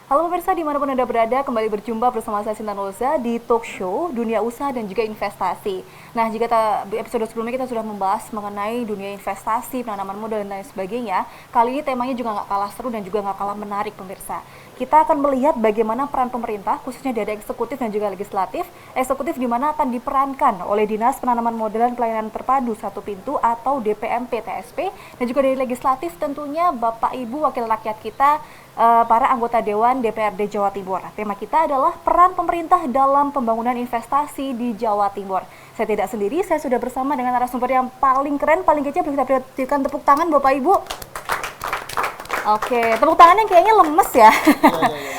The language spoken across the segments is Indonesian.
Halo pemirsa dimanapun Anda berada, kembali berjumpa bersama saya Sinta Nurza di talk show Dunia Usaha dan juga Investasi. Nah, jika episode sebelumnya kita sudah membahas mengenai dunia investasi, penanaman modal, dan lain sebagainya, kali ini temanya juga nggak kalah seru dan juga nggak kalah menarik pemirsa. Kita akan melihat bagaimana peran pemerintah, khususnya dari eksekutif dan juga legislatif. Eksekutif di mana akan diperankan oleh Dinas Penanaman Modal dan Pelayanan Terpadu Satu Pintu atau DPMP TSP, dan juga dari legislatif tentunya Bapak Ibu Wakil Rakyat kita, para anggota Dewan DPRD Jawa Timur. Tema kita adalah peran pemerintah dalam pembangunan investasi di Jawa Timur. Saya tidak sendiri, saya sudah bersama dengan narasumber yang paling keren, paling kece. Bisa kita berikan tepuk tangan Bapak Ibu. Oke, tepuk tangannya kayaknya lemes ya.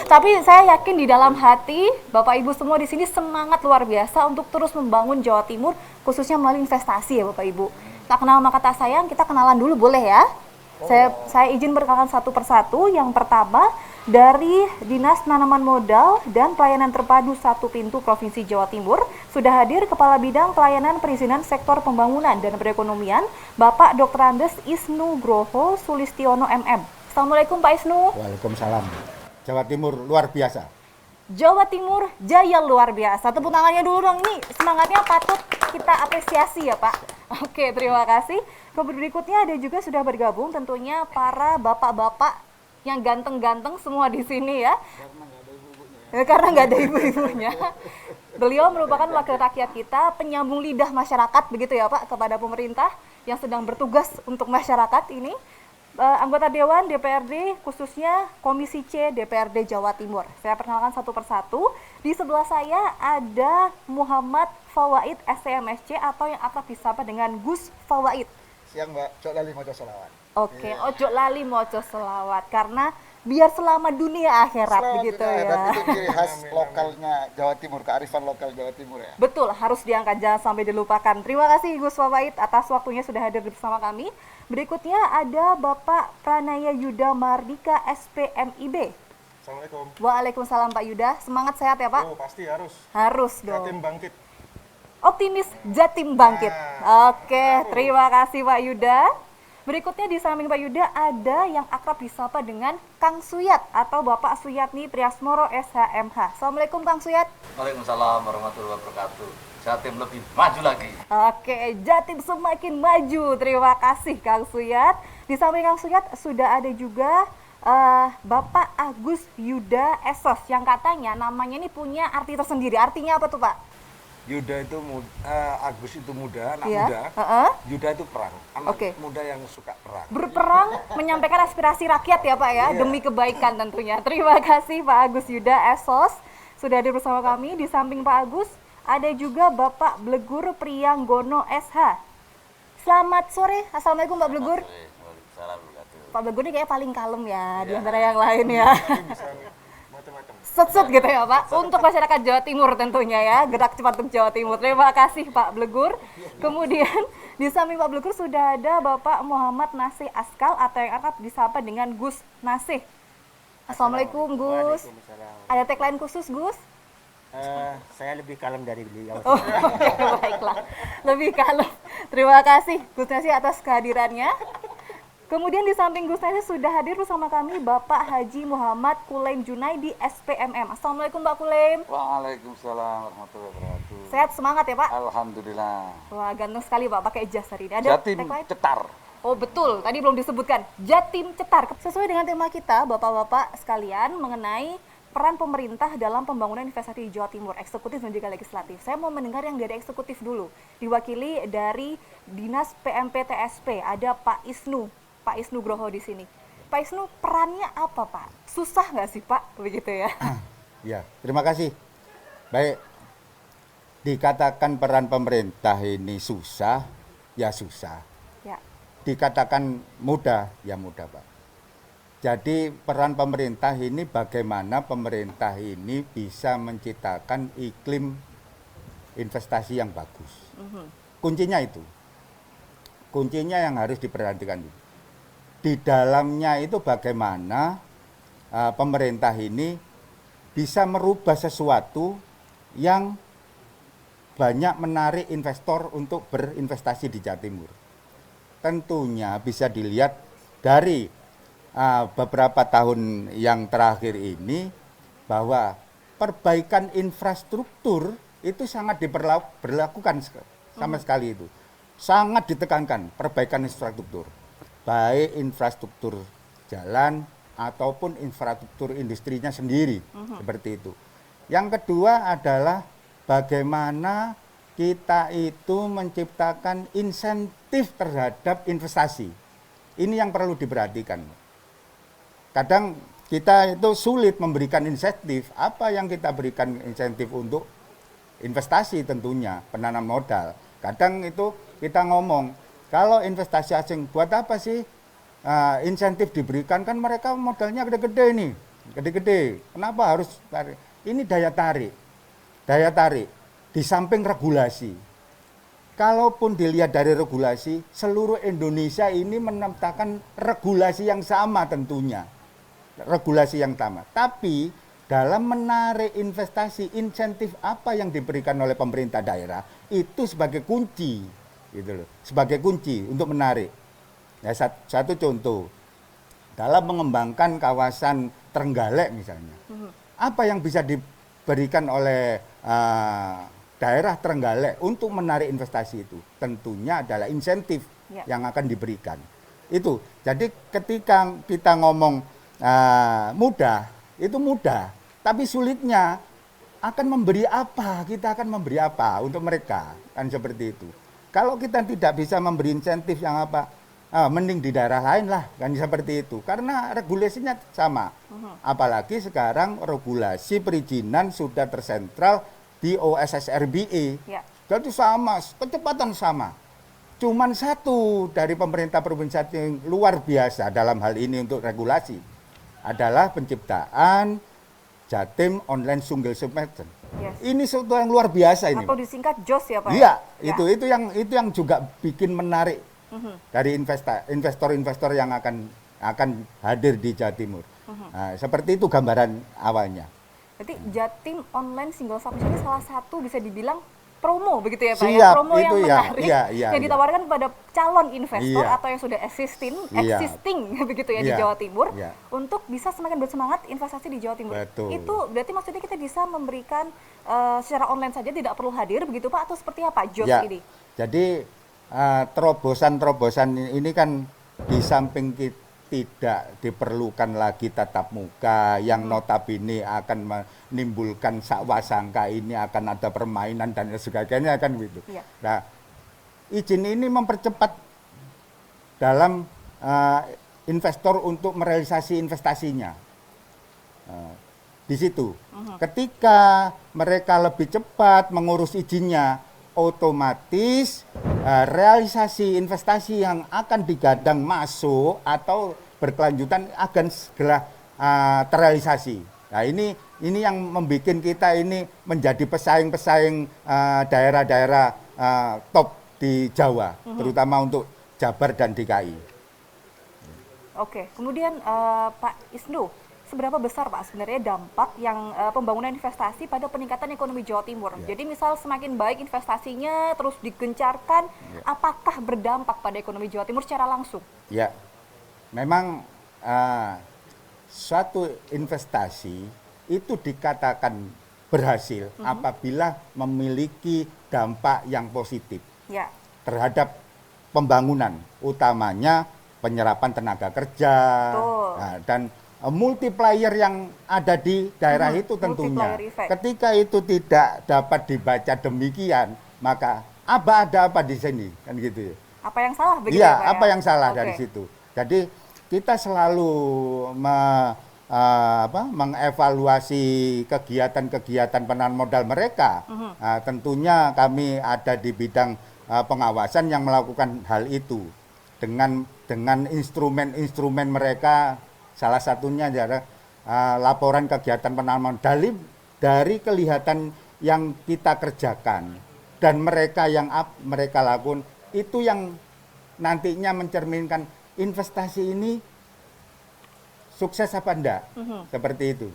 Tapi saya yakin di dalam hati Bapak Ibu semua di sini semangat luar biasa untuk terus membangun Jawa Timur, khususnya melalui investasi ya Bapak Ibu. Tak kenal maka tak sayang, kita kenalan dulu boleh ya? Saya izin perkenalkan satu persatu. Yang pertama dari Dinas Penanaman Modal dan Pelayanan Terpadu Satu Pintu Provinsi Jawa Timur sudah hadir Kepala Bidang Pelayanan Perizinan Sektor Pembangunan dan Perekonomian Bapak Dr. Andes Isnu Groho Sulistiono MM. Assalamualaikum Pak Isnu. Waalaikumsalam. Jawa Timur luar biasa. Jawa Timur jaya luar biasa. Tepuk tangannya dulu dong, nih semangatnya patut kita apresiasi ya Pak. Oke, terima kasih. Berikutnya ada juga sudah bergabung tentunya para bapak-bapak yang ganteng-ganteng semua di sini ya. Karena nggak ada ibu-ibunya. Beliau merupakan wakil rakyat kita, penyambung lidah masyarakat begitu ya Pak kepada pemerintah yang sedang bertugas untuk masyarakat ini. Anggota Dewan DPRD khususnya Komisi C DPRD Jawa Timur. Saya perkenalkan satu persatu. Di sebelah saya ada Muhammad Fawaid SCMSC atau yang akrab disapa dengan Gus Fawaid. Siang Mbak, ojo lali moco selawat. Oke, ojo lali moco selawat karena biar selama dunia akhirat begitu ya. Itu ciri khas lokalnya Jawa Timur, kearifan lokal Jawa Timur ya. Betul, harus diangkat jangan sampai dilupakan. Terima kasih Gus Fawaid atas waktunya sudah hadir bersama kami. Berikutnya ada Bapak Pranaya Yuda Mardika SPMIB. Assalamualaikum. Waalaikumsalam Pak Yuda. Semangat sehat ya Pak? Oh pasti harus. Harus dong. Jatim bangkit. Optimis Jatim bangkit. Oke, terima kasih Pak Yuda. Berikutnya di samping Pak Yuda ada yang akrab disapa dengan Kang Suyat atau Bapak Suyatni Triasmoro SHMH. Assalamualaikum Kang Suyat. Waalaikumsalam warahmatullahi wabarakatuh. Jatim lebih maju lagi. Oke, Jatim semakin maju. Terima kasih Kang Suyat. Di samping Kang Suyat sudah ada juga Bapak Agus Yuda Esos yang katanya namanya ini punya arti tersendiri. Artinya apa tuh Pak? Yuda itu Agus itu muda, anak Iya. muda. Yuda itu perang, anak muda yang suka perang. Berperang menyampaikan aspirasi rakyat ya Pak ya, demi kebaikan tentunya. Terima kasih Pak Agus Yuda Esos sudah hadir bersama kami. Di samping Pak Agus ada juga Bapak Blegur Priyanggono SH. Selamat sore, Assalamualaikum Pak Blegur. Pak Blegur ini kayaknya paling kalem ya di antara yang lain ya. Set-set gitu ya Pak, untuk masyarakat Jawa Timur tentunya ya, gerak cepat untuk Jawa Timur. Terima kasih Pak Blegur. Kemudian di samping Pak Blegur sudah ada Bapak Muhammad Nasih Askal atau yang akrab disapa dengan Gus Nasih. Assalamualaikum Gus. Ada tagline khusus Gus? Saya lebih kalem dari beliau. Oh, oke, baiklah. Lebih kalem. Terima kasih Gus Nasih atas kehadirannya. Kemudian di samping Gus Nasih sudah hadir bersama kami Bapak Haji Muhammad Kulaim Junaidi SPMM. Assalamualaikum Pak Kulaim. Waalaikumsalam warahmatullahi wabarakatuh. Sehat semangat ya Pak? Alhamdulillah. Wah ganteng sekali Pak pakai jas hari ini. Ada Jatim tagline? cetar. Oh betul, tadi belum disebutkan. Jatim Cetar. Sesuai dengan tema kita Bapak-Bapak sekalian mengenai peran pemerintah dalam pembangunan investasi di Jawa Timur, eksekutif dan juga legislatif. Saya mau mendengar yang dari eksekutif dulu. Diwakili dari Dinas PMP TSP, ada Pak Isnu Groho di sini. Pak Isnu, perannya apa Pak? Susah nggak sih Pak? Begitu ya. Ya, terima kasih. Baik, dikatakan peran pemerintah ini susah, ya susah. Ya. Dikatakan mudah, ya mudah Pak. Jadi peran pemerintah ini bagaimana pemerintah ini bisa menciptakan iklim investasi yang bagus. Kuncinya itu. Kuncinya yang harus diperhatikan. Di dalamnya itu bagaimana pemerintah ini bisa merubah sesuatu yang banyak menarik investor untuk berinvestasi di Jawa Timur. Tentunya bisa dilihat dari beberapa tahun yang terakhir ini bahwa perbaikan infrastruktur itu sangat diberlakukan sama sekali itu. Sangat ditekankan perbaikan infrastruktur. Baik infrastruktur jalan ataupun infrastruktur industrinya sendiri, seperti itu. Yang kedua adalah bagaimana kita itu menciptakan insentif terhadap investasi. Ini yang perlu diperhatikan. Kadang kita itu sulit memberikan insentif. Apa yang kita berikan insentif untuk investasi tentunya, penanam modal. Kadang itu kita ngomong, kalau investasi asing buat apa sih insentif diberikan, kan mereka modalnya gede-gede nih, gede-gede. Kenapa harus tarik? Ini daya tarik. Daya tarik di samping regulasi. Kalaupun dilihat dari regulasi, seluruh Indonesia ini menetapkan regulasi yang sama tentunya. Regulasi yang sama. Tapi dalam menarik investasi, insentif apa yang diberikan oleh pemerintah daerah itu sebagai kunci, gitu loh. Sebagai kunci untuk menarik. Ya, satu contoh, dalam mengembangkan kawasan Trenggalek misalnya, apa yang bisa diberikan oleh daerah Trenggalek untuk menarik investasi itu? Tentunya adalah insentif yang akan diberikan. Itu. Jadi ketika kita ngomong mudah, itu mudah. Tapi sulitnya akan memberi apa? Kita akan memberi apa untuk mereka? Kan seperti itu. Kalau kita tidak bisa memberi insentif yang apa, mending di daerah lain lah, kan seperti itu. Karena regulasinya sama. Apalagi sekarang regulasi perizinan sudah tersentral di OSSRBE. Jadi sama, kecepatan sama. Cuman satu dari pemerintah provinsi yang luar biasa dalam hal ini untuk regulasi adalah penciptaan Jatim Online Single Submission. Ini sesuatu yang luar biasa ini. Atau disingkat JOS ya Pak? Iya, itu yang juga bikin menarik dari investor-investor yang akan hadir di Jawa Timur. Nah, seperti itu gambaran awalnya. Berarti Jatim Online Single Submission ini salah satu bisa dibilang promo begitu ya Pak? Siap, Promo yang menarik yang ditawarkan pada calon investor atau yang sudah existing begitu ya di Jawa Timur untuk bisa semakin bersemangat investasi di Jawa Timur. Betul. Itu berarti maksudnya kita bisa memberikan secara online saja, tidak perlu hadir begitu Pak, atau seperti apa JOS ini? Jadi terobosan-terobosan ini kan di samping tidak diperlukan lagi tatap muka yang notabene akan menimbulkan sakwasangka, ini akan ada permainan dan sebagainya kan gitu. Nah, izin ini mempercepat dalam investor untuk merealisasi investasinya. Di situ, ketika mereka lebih cepat mengurus izinnya, otomatis realisasi investasi yang akan digadang masuk atau berkelanjutan akan segera terrealisasi. Nah, ini yang membuat kita ini menjadi pesaing-pesaing daerah-daerah top di Jawa, terutama untuk Jabar dan DKI. Oke, kemudian Pak Isnu, seberapa besar Pak sebenarnya dampak yang pembangunan investasi pada peningkatan ekonomi Jawa Timur? Jadi misal semakin baik investasinya terus digencarkan, apakah berdampak pada ekonomi Jawa Timur secara langsung? Ya, memang suatu investasi itu dikatakan berhasil apabila memiliki dampak yang positif terhadap pembangunan, utamanya penyerapan tenaga kerja dan multiplier yang ada di daerah itu tentunya. Ketika itu tidak dapat dibaca demikian, maka ada apa di sini kan gitu. Apa yang salah begitu ya? Pak, apa yang salah dari situ. Jadi kita selalu mengevaluasi kegiatan-kegiatan penanaman modal mereka. Tentunya kami ada di bidang pengawasan yang melakukan hal itu dengan instrumen-instrumen mereka. Salah satunya adalah laporan kegiatan penanaman dari kelihatan yang kita kerjakan dan mereka yang mereka lakukan itu yang nantinya mencerminkan investasi ini sukses apa enggak, seperti itu.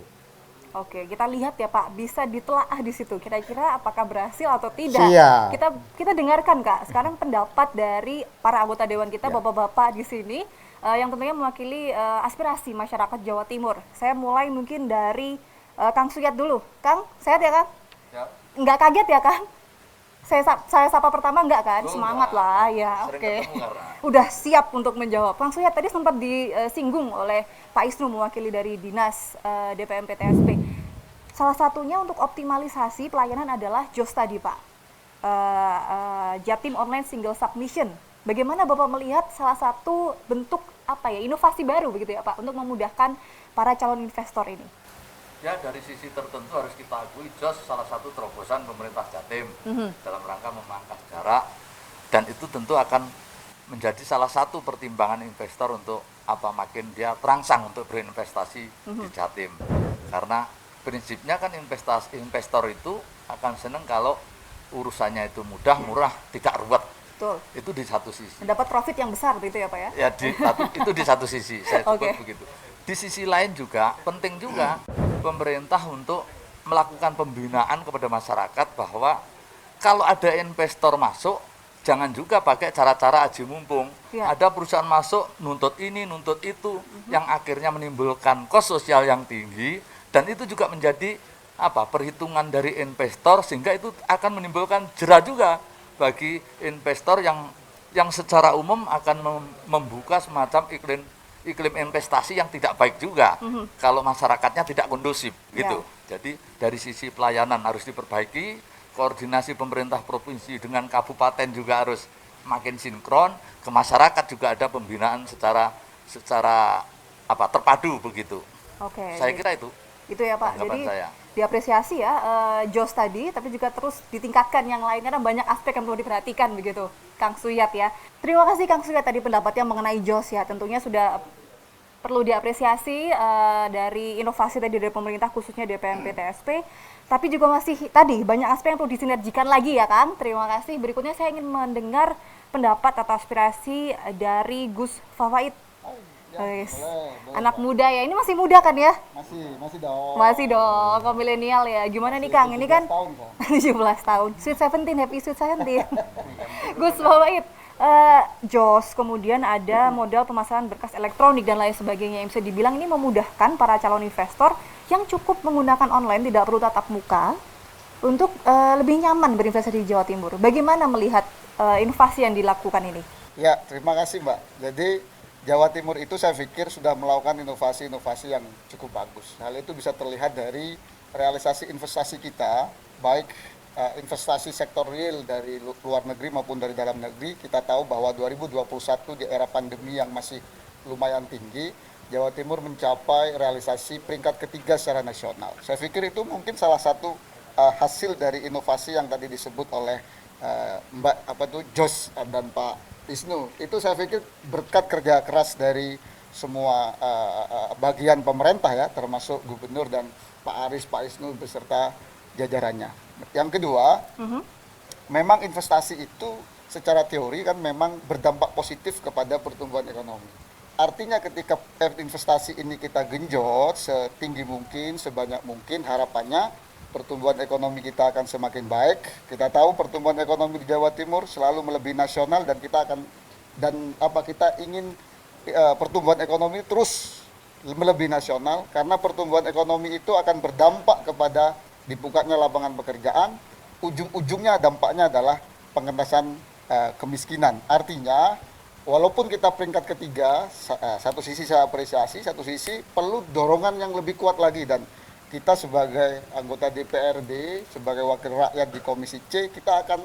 Oke, kita lihat ya Pak, bisa ditelaah di situ. Kira-kira apakah berhasil atau tidak? Siap. Kita dengarkan Kak. Sekarang pendapat dari para anggota dewan kita, Ya. bapak-bapak di sini, yang tentunya mewakili aspirasi masyarakat Jawa Timur. Saya mulai mungkin dari Kang Suyat dulu. Kang, sehat ya Kang? Ya, Nggak kaget ya Kang? Saya sapa pertama enggak kan? Oh, Semangat enggak. lah ya, Sering oke. ketemu karena. Udah siap untuk menjawab. Kang Suyat tadi sempat disinggung oleh Pak Isnu mewakili dari Dinas DPM PTSP. Salah satunya untuk optimalisasi pelayanan adalah JOS tadi Pak. Jatim Online Single Submission. Bagaimana Bapak melihat salah satu bentuk inovasi baru begitu ya Pak untuk memudahkan para calon investor ini? Ya, dari sisi tertentu harus kita akui JOS salah satu terobosan pemerintah Jatim dalam rangka memangkas jarak, dan itu tentu akan menjadi salah satu pertimbangan investor untuk makin dia terangsang untuk berinvestasi di Jatim. Karena prinsipnya kan investor itu akan senang kalau urusannya itu mudah, murah, tidak ruwet. Betul. Itu di satu sisi. Mendapat profit yang besar begitu ya Pak ya? Ya, itu di satu sisi, saya sebut Oke. begitu. Di sisi lain juga, penting juga pemerintah untuk melakukan pembinaan kepada masyarakat bahwa kalau ada investor masuk, jangan juga pakai cara-cara aji mumpung. Ya. Ada perusahaan masuk, nuntut ini, nuntut itu, yang akhirnya menimbulkan kos sosial yang tinggi, dan itu juga menjadi perhitungan dari investor, sehingga itu akan menimbulkan jera juga bagi investor yang secara umum akan membuka semacam iklim investasi yang tidak baik juga kalau masyarakatnya tidak kondusif gitu. Jadi dari sisi pelayanan harus diperbaiki, koordinasi pemerintah provinsi dengan kabupaten juga harus makin sinkron, ke masyarakat juga ada pembinaan secara terpadu begitu. Oke. Saya kira itu. Itu ya Pak. Tanggapan Jadi saya. diapresiasi ya JOS tadi, tapi juga terus ditingkatkan yang lain karena banyak aspek yang perlu diperhatikan begitu, Kang Suyat ya. Terima kasih Kang Suyat tadi pendapatnya mengenai JOS ya. Tentunya sudah perlu diapresiasi dari inovasi tadi dari pemerintah khususnya DPM PTSP. Tapi juga masih tadi banyak aspek yang perlu disinergikan lagi ya Kang. Terima kasih. Berikutnya saya ingin mendengar pendapat atau aspirasi dari Gus Fawaid. Boleh. Anak muda ya, ini masih muda kan ya? Masih dong. Masih dong, kaum milenial ya. Gimana nih Kang? Ini kan 17 tahun kok. 17 tahun. Sweet 17, happy sweet 17. Gus Fawaid, JOS, kemudian ada modal pemasaran berkas elektronik dan lain sebagainya yang bisa dibilang ini memudahkan para calon investor yang cukup menggunakan online, tidak perlu tatap muka, untuk lebih nyaman berinvestasi di Jawa Timur. Bagaimana melihat inovasi yang dilakukan ini? Ya, terima kasih Mbak. Jadi Jawa Timur itu saya pikir sudah melakukan inovasi-inovasi yang cukup bagus. Hal itu bisa terlihat dari realisasi investasi kita, baik investasi sektor real dari luar negeri maupun dari dalam negeri. Kita tahu bahwa 2021 di era pandemi yang masih lumayan tinggi, Jawa Timur mencapai realisasi peringkat ketiga secara nasional. Saya pikir itu mungkin salah satu hasil dari inovasi yang tadi disebut oleh JOS dan Pak Isnu. Itu saya pikir berkat kerja keras dari semua bagian pemerintah ya, termasuk Gubernur dan Pak Aris, Pak Isnu beserta jajarannya. Yang kedua, memang investasi itu secara teori kan memang berdampak positif kepada pertumbuhan ekonomi. Artinya ketika investasi ini kita genjot setinggi mungkin, sebanyak mungkin, harapannya pertumbuhan ekonomi kita akan semakin baik. Kita tahu pertumbuhan ekonomi di Jawa Timur selalu melebihi nasional, dan kita ingin pertumbuhan ekonomi terus melebihi nasional, karena pertumbuhan ekonomi itu akan berdampak kepada dibukanya lapangan pekerjaan. Ujung-ujungnya dampaknya adalah pengentasan kemiskinan. Artinya walaupun kita peringkat ketiga, satu sisi saya apresiasi, satu sisi perlu dorongan yang lebih kuat lagi, dan kita sebagai anggota DPRD, sebagai wakil rakyat di Komisi C, kita akan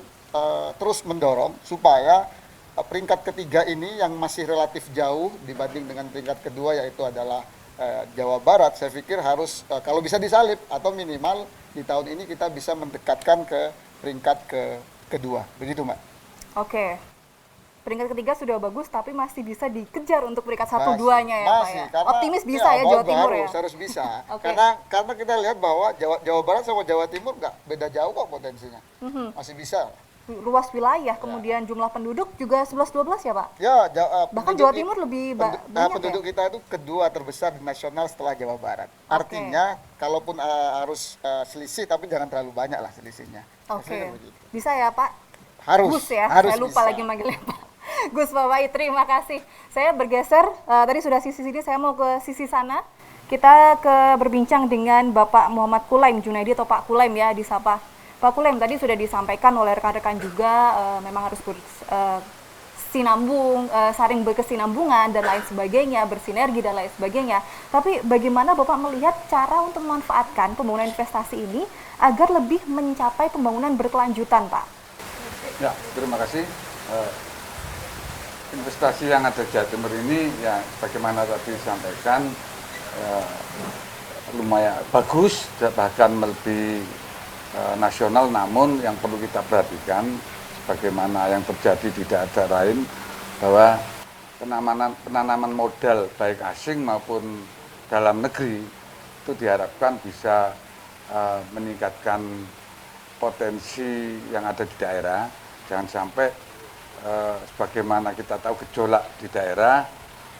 terus mendorong supaya peringkat ketiga ini yang masih relatif jauh dibanding dengan peringkat kedua, yaitu adalah Jawa Barat. Saya pikir harus kalau bisa disalip, atau minimal di tahun ini kita bisa mendekatkan ke peringkat kedua. Begitu Mbak. Oke. Peringkat ketiga sudah bagus, tapi masih bisa dikejar untuk peringkat 1-2-nya ya Pak ya? Karena, optimis bisa ya Jawa Timur ya? Harus bisa. Okay. Karena kita lihat bahwa Jawa Barat sama Jawa Timur nggak beda jauh kok potensinya. Masih bisa. luas wilayah, kemudian jumlah penduduk juga 11-12 ya Pak? Ya, Bahkan Jawa Timur lebih banyak penduduk ya? kita itu kedua terbesar di nasional setelah Jawa Barat. Artinya, kalaupun harus selisih, tapi jangan terlalu banyak lah selisihnya. Oke, Hasilnya begitu. bisa ya Pak? Harus, Gus ya, harus saya lupa bisa. lagi manggilnya Pak. Gus Fawai, terima kasih. Saya bergeser, tadi sudah sisi sini, saya mau ke sisi sana. Kita berbincang dengan Bapak Muhammad Kulaim Junaidi atau Pak Kulaim ya, disapa. Pak Kulaim, tadi sudah disampaikan oleh rekan-rekan juga, memang harus bersinambung, saling berkesinambungan dan lain sebagainya, bersinergi dan lain sebagainya. Tapi bagaimana Bapak melihat cara untuk memanfaatkan pembangunan investasi ini agar lebih mencapai pembangunan berkelanjutan, Pak? Ya, terima kasih. Investasi yang ada di Jawa Timur ini, ya bagaimana tadi disampaikan, lumayan bagus, bahkan melebihi nasional, namun yang perlu kita perhatikan bagaimana yang terjadi di daerah lain, bahwa penanaman modal baik asing maupun dalam negeri itu diharapkan bisa meningkatkan potensi yang ada di daerah. Jangan sampai sebagaimana kita tahu gejolak di daerah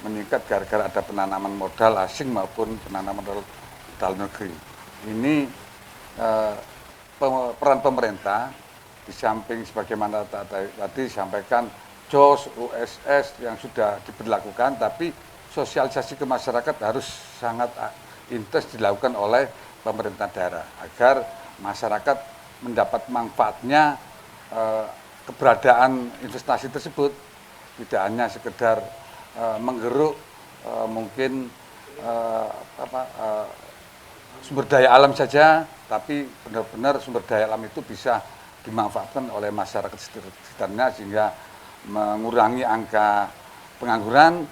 meningkat gara-gara ada penanaman modal asing maupun penanaman modal dalam negeri. Ini peran pemerintah di samping sebagaimana tadi disampaikan JOS, USS yang sudah diberlakukan, tapi sosialisasi ke masyarakat harus sangat intens dilakukan oleh pemerintah daerah agar masyarakat mendapat manfaatnya keberadaan investasi tersebut, tidak hanya sekedar menggeruk mungkin sumber daya alam saja, tapi benar-benar sumber daya alam itu bisa dimanfaatkan oleh masyarakat sekitarnya sehingga mengurangi angka pengangguran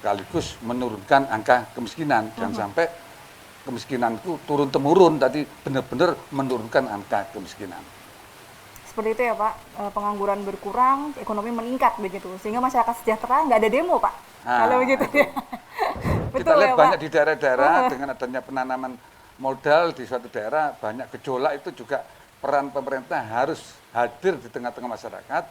sekaligus menurunkan angka kemiskinan. Jangan sampai kemiskinan itu turun-temurun, tadi benar-benar menurunkan angka kemiskinan. Seperti itu ya Pak, pengangguran berkurang, ekonomi meningkat begitu, sehingga masyarakat sejahtera, nggak ada demo Pak, kalau begitu ya. Kita lihat banyak di daerah-daerah dengan adanya penanaman modal di suatu daerah, banyak gejolak, itu juga peran pemerintah harus hadir di tengah-tengah masyarakat,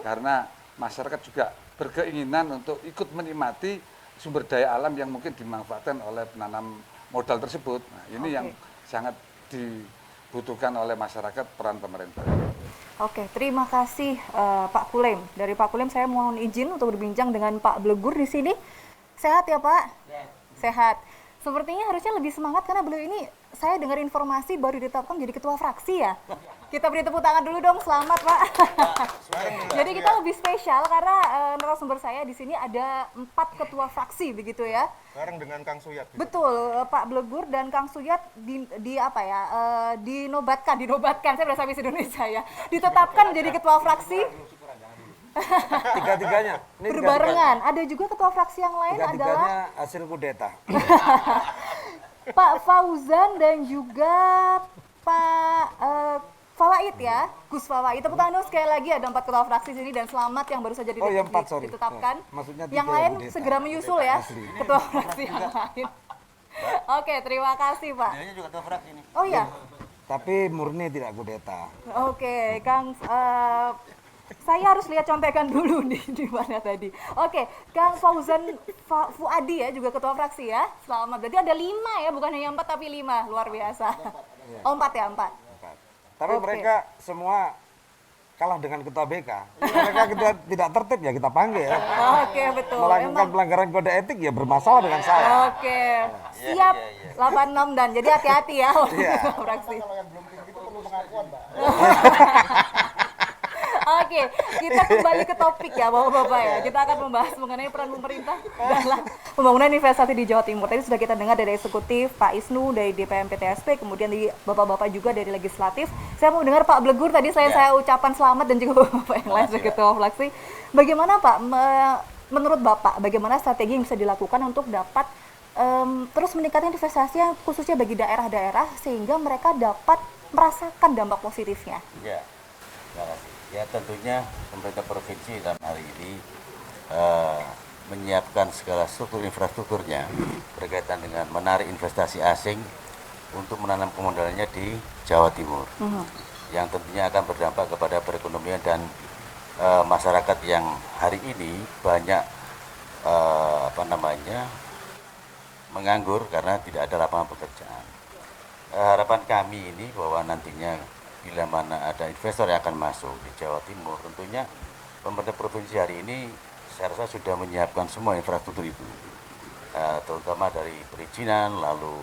karena masyarakat juga berkeinginan untuk ikut menikmati sumber daya alam yang mungkin dimanfaatkan oleh penanam modal tersebut. Nah, ini yang sangat dibutuhkan oleh masyarakat, peran pemerintah. Oke, terima kasih Pak Kulaim. Dari Pak Kulaim saya mohon izin untuk berbincang dengan Pak Blegur di sini. Sehat ya Pak? Sehat. Sepertinya harusnya lebih semangat karena beliau ini, saya dengar informasi baru ditetapkan jadi ketua fraksi ya. Kita beri tepuk tangan dulu dong, selamat Pak. Jadi kita lebih spesial karena narasumber saya di sini ada 4 ketua fraksi begitu ya. Bareng dengan Kang Suyat. Betul, Pak Blegur dan Kang Suyat dinobatkan, saya berasa bahasa Indonesia ya, ditetapkan menjadi ketua fraksi. Tiga-tiganya. Ini Berbarengan. Ada juga ketua fraksi yang lain adalah tiga-tiganya hasil kudeta. Pak Fauzan dan juga Pak Fawaid ya, Gus Fawaid. Tepuk tangan dong sekali lagi, ada 4 ketua fraksi sini dan selamat yang baru saja yang 4, sorry. ditetapkan. Ya, maksudnya yang 3 lain kudeta. segera menyusul ya, ketua fraksi yang lain. Oke, terima kasih Pak. Ini juga ketua fraksi ini. Oh ya, Tapi murni tidak kudeta. oke, Kang. Saya harus lihat contekan dulu nih di mana tadi. Oke, Kang Fauzan Fuadi ya, juga ketua fraksi ya. Selamat. Berarti ada 5 ya, bukan hanya 4 tapi 5. Luar biasa. Oh, 4 ya, 4. Tapi Oke. mereka semua kalah dengan ketua BK. Mereka tidak tertib ya kita panggil. Oke, betul. Melakukan pelanggaran kode etik ya bermasalah dengan saya. Oke, siap. 86 dan jadi hati-hati ya ketua fraksi. Kalau yang belum tinggi itu perlu pengakuan, Mbak. Oke, kita kembali ke topik ya Bapak-Bapak ya. Kita akan membahas mengenai peran pemerintah dalam pembangunan investasi di Jawa Timur. Tadi sudah kita dengar dari eksekutif Pak Isnu, dari DPM PTSP, kemudian di Bapak-Bapak juga dari legislatif. Saya mau dengar Pak Blegur tadi saya ucapan selamat dan juga Bapak yang lain sebagai ketua fraksi. Bagaimana Pak, menurut Bapak, bagaimana strategi yang bisa dilakukan untuk dapat terus meningkatkan investasi yang khususnya bagi daerah-daerah sehingga mereka dapat merasakan dampak positifnya? Ya, terima kasih. Ya tentunya pemerintah provinsi dalam hal ini menyiapkan segala struktur infrastrukturnya berkaitan dengan menarik investasi asing untuk menanam kemodalannya di Jawa Timur. yang tentunya akan berdampak kepada perekonomian dan masyarakat yang hari ini banyak menganggur karena tidak ada lapangan pekerjaan. Harapan kami ini bahwa nantinya bila mana ada investor yang akan masuk di Jawa Timur, tentunya pemerintah provinsi hari ini saya rasa sudah menyiapkan semua infrastruktur itu, terutama dari perizinan, lalu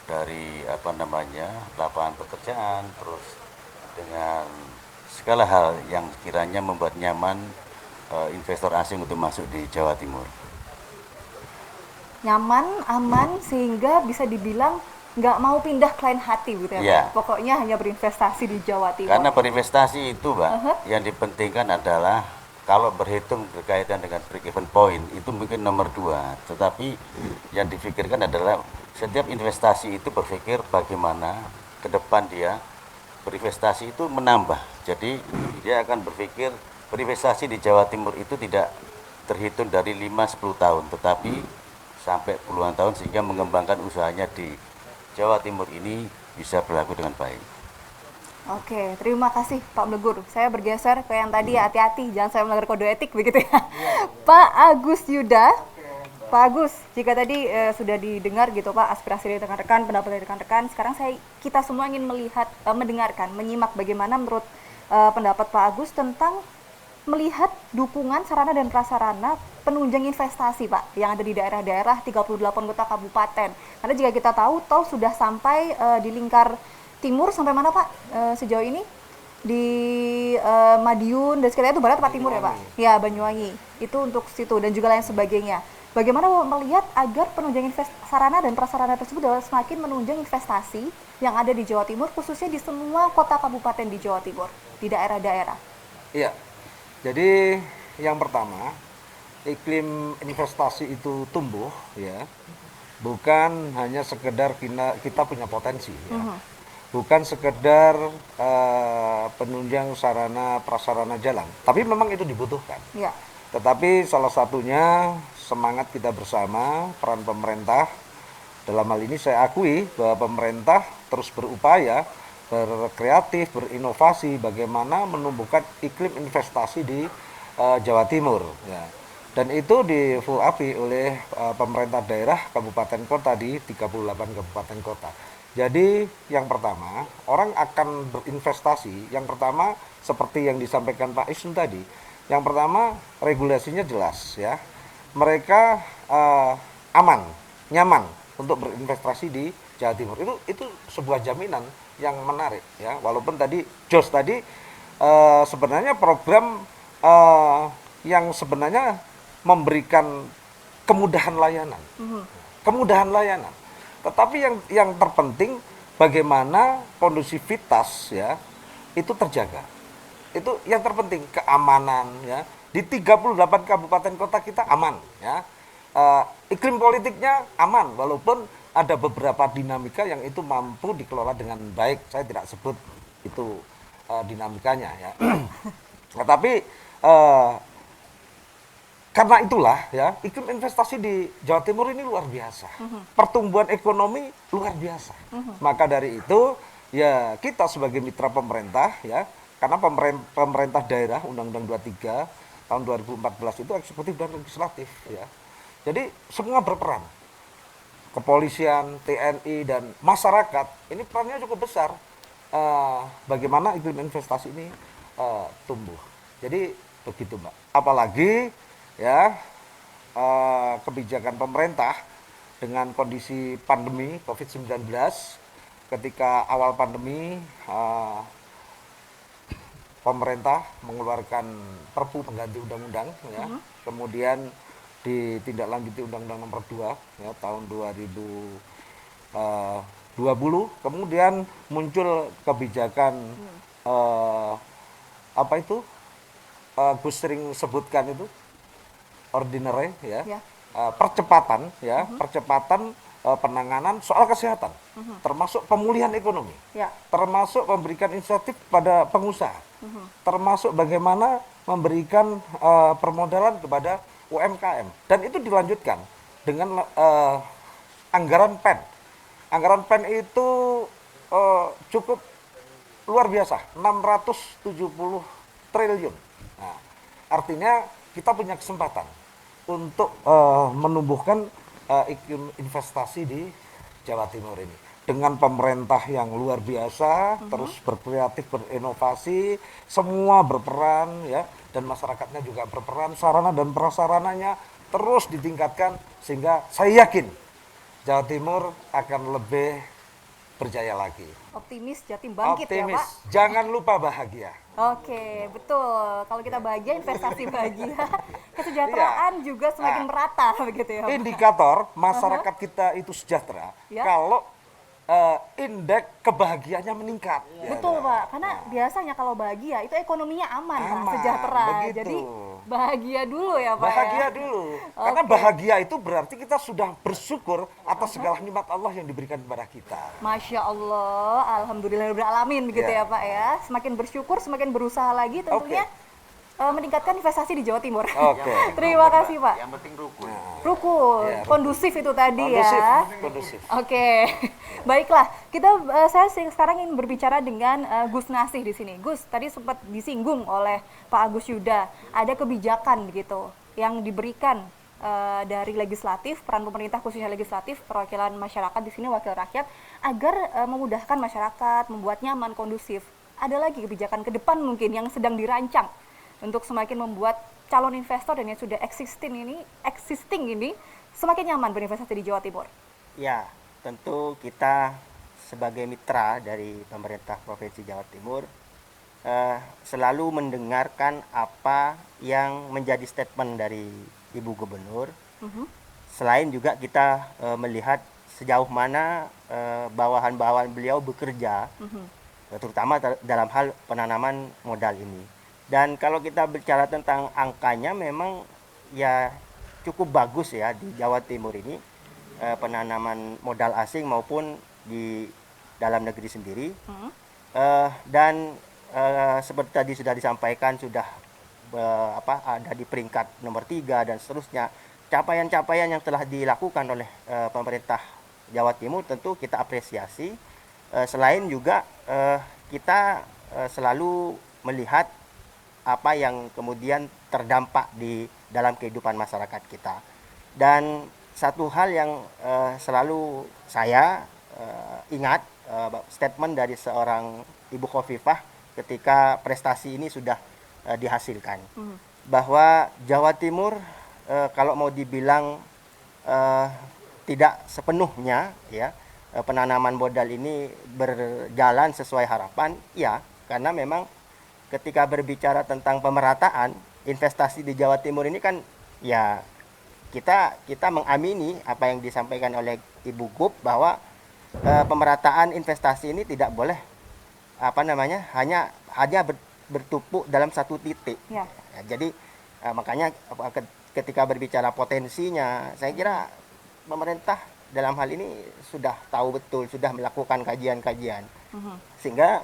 dari lapangan pekerjaan, terus dengan segala hal yang kiranya membuat nyaman investor asing untuk masuk di Jawa Timur. Nyaman, aman, sehingga bisa dibilang nggak mau pindah ke lain hati gitu ya, Iya. Pak? Pokoknya hanya berinvestasi di Jawa Timur. Karena berinvestasi itu, Mbak, yang dipentingkan adalah kalau berhitung berkaitan dengan break-even point itu mungkin nomor 2, tetapi yang difikirkan adalah setiap investasi itu berpikir bagaimana ke depan dia berinvestasi itu menambah. Jadi dia akan berpikir berinvestasi di Jawa Timur itu tidak terhitung dari 5-10 tahun, tetapi sampai puluhan tahun sehingga mengembangkan usahanya di Jawa Timur ini bisa berlaku dengan baik. Oke, terima kasih Pak Blegur. Saya bergeser ke yang tadi, hati-hati, jangan saya melanggar kode etik begitu ya. Pak Agus Yuda, Pak Agus, jika tadi sudah didengar gitu Pak aspirasi dari rekan-rekan, pendapat dari rekan-rekan, sekarang kita semua ingin melihat, mendengarkan, menyimak bagaimana menurut pendapat Pak Agus tentang melihat dukungan sarana dan prasarana penunjang investasi Pak yang ada di daerah-daerah 38 kota kabupaten. Karena jika kita tahu tol sudah sampai di lingkar timur sampai mana Pak sejauh ini? Di Madiun dan sekitarnya itu barat Pak timur ya Pak? Ya, Banyuwangi. Itu untuk situ dan juga lain sebagainya. Bagaimana melihat agar penunjang sarana dan prasarana tersebut dapat semakin menunjang investasi yang ada di Jawa Timur, khususnya di semua kota kabupaten di Jawa Timur, di daerah-daerah? Iya. Jadi yang pertama, iklim investasi itu tumbuh ya. Bukan hanya sekedar kita punya potensi ya. Bukan sekedar penunjang sarana prasarana jalan, tapi memang itu dibutuhkan. Ya. Tetapi salah satunya semangat kita bersama, peran pemerintah. Dalam hal ini saya akui bahwa pemerintah terus berupaya, berkreatif, berinovasi bagaimana menumbuhkan iklim investasi di Jawa Timur ya. Dan itu di full up oleh pemerintah daerah kabupaten kota di 38 kabupaten kota. Jadi yang pertama, orang akan berinvestasi, yang pertama seperti yang disampaikan Pak Isnu tadi, yang pertama regulasinya jelas ya. Mereka aman, nyaman untuk berinvestasi di Jawa Timur. Itu sebuah jaminan yang menarik ya. Walaupun tadi Jos tadi sebenarnya program yang sebenarnya memberikan kemudahan layanan. Kemudahan layanan. Tetapi yang terpenting bagaimana kondusivitas ya itu terjaga. Itu yang terpenting, keamanan ya. Di 38 kabupaten kota kita aman ya. Iklim politiknya aman walaupun ada beberapa dinamika yang itu mampu dikelola dengan baik. Saya tidak sebut itu dinamikanya ya. Tetapi karena itulah ya iklim investasi di Jawa Timur ini luar biasa. Pertumbuhan ekonomi luar biasa. Maka dari itu ya kita sebagai mitra pemerintah ya, karena pemerintah daerah Undang-Undang 23 tahun 2014 itu eksekutif dan legislatif ya. Jadi semua berperan. Kepolisian, TNI dan masyarakat ini perannya cukup besar. Bagaimana iklim investasi ini tumbuh. Jadi begitu Mbak. Apalagi ya kebijakan pemerintah dengan kondisi pandemi COVID-19, ketika awal pandemi pemerintah mengeluarkan Perpu pengganti undang-undang ya. Kemudian ditindaklanjuti Undang-Undang Nomor 2 ya tahun 2020. Kemudian muncul kebijakan apa itu? Gus sering sebutkan itu ordinary ya. Percepatan ya, percepatan penanganan soal kesehatan, termasuk pemulihan ekonomi, termasuk memberikan insentif pada pengusaha, termasuk bagaimana memberikan permodalan kepada UMKM, dan itu dilanjutkan dengan anggaran PEN. Anggaran PEN itu cukup luar biasa, 670 triliun. Nah, artinya kita punya kesempatan untuk menumbuhkan iklim investasi di Jawa Timur ini. Dengan pemerintah yang luar biasa, terus berkreatif, berinovasi, semua berperan ya, dan masyarakatnya juga berperan, sarana dan prasarananya terus ditingkatkan sehingga saya yakin Jawa Timur akan lebih berjaya lagi. Optimis Jatim bangkit Optimis, ya Pak. jangan lupa bahagia. Oke, betul. Kalau kita bahagia, investasi bahagia, kesejahteraan juga semakin Nah, merata begitu ya Pak. Indikator masyarakat kita itu sejahtera Ya. kalau indeks kebahagiaannya meningkat. Betul Pak, karena biasanya kalau bahagia itu ekonominya aman, Pak, Aman, sejahtera. begitu. Jadi bahagia dulu ya Pak. Bahagia ya. dulu. Karena bahagia itu berarti kita sudah bersyukur atas segala nikmat Allah yang diberikan kepada kita. Masya Allah, alhamdulillahirobbilalamin begitu Ya. ya Pak ya. Semakin bersyukur, semakin berusaha lagi tentunya meningkatkan investasi di Jawa Timur. Oke. Terima kasih Pak. Yang penting rukun. Rukun, Ya, kondusif itu tadi Kondusif, ya. kondusif. Oke, baiklah. Saya sekarang ingin berbicara dengan Gus Nasih di sini. Gus, tadi sempat disinggung oleh Pak Agus Yuda, ada kebijakan begitu yang diberikan dari legislatif, peran pemerintah khususnya legislatif, perwakilan masyarakat di sini wakil rakyat agar memudahkan masyarakat, membuat nyaman, kondusif. Ada lagi kebijakan ke depan mungkin yang sedang dirancang untuk semakin membuat calon investor dan yang sudah existing ini semakin nyaman berinvestasi di Jawa Timur. Ya, tentu kita sebagai mitra dari pemerintah Provinsi Jawa Timur selalu mendengarkan apa yang menjadi statement dari Ibu Gubernur. Selain juga kita melihat sejauh mana bawahan-bawahan beliau bekerja, terutama dalam hal penanaman modal ini. Dan kalau kita bicara tentang angkanya memang ya cukup bagus ya di Jawa Timur ini, penanaman modal asing maupun di dalam negeri sendiri. Dan seperti tadi sudah disampaikan sudah ada di peringkat nomor 3 dan seterusnya. Capaian-capaian yang telah dilakukan oleh pemerintah Jawa Timur tentu kita apresiasi. Selain juga kita selalu melihat apa yang kemudian terdampak di dalam kehidupan masyarakat kita. Dan satu hal yang selalu saya ingat, statement dari seorang Ibu Khofifah ketika prestasi ini sudah dihasilkan, bahwa Jawa Timur kalau mau dibilang tidak sepenuhnya ya penanaman modal ini berjalan sesuai harapan, ya, karena memang ketika berbicara tentang pemerataan investasi di Jawa Timur ini kan ya kita mengamini apa yang disampaikan oleh Ibu Gub bahwa pemerataan investasi ini tidak boleh hanya bertumpuk dalam satu titik. Ya. Ya, jadi makanya ketika berbicara potensinya, saya kira pemerintah dalam hal ini sudah tahu betul, sudah melakukan kajian-kajian, sehingga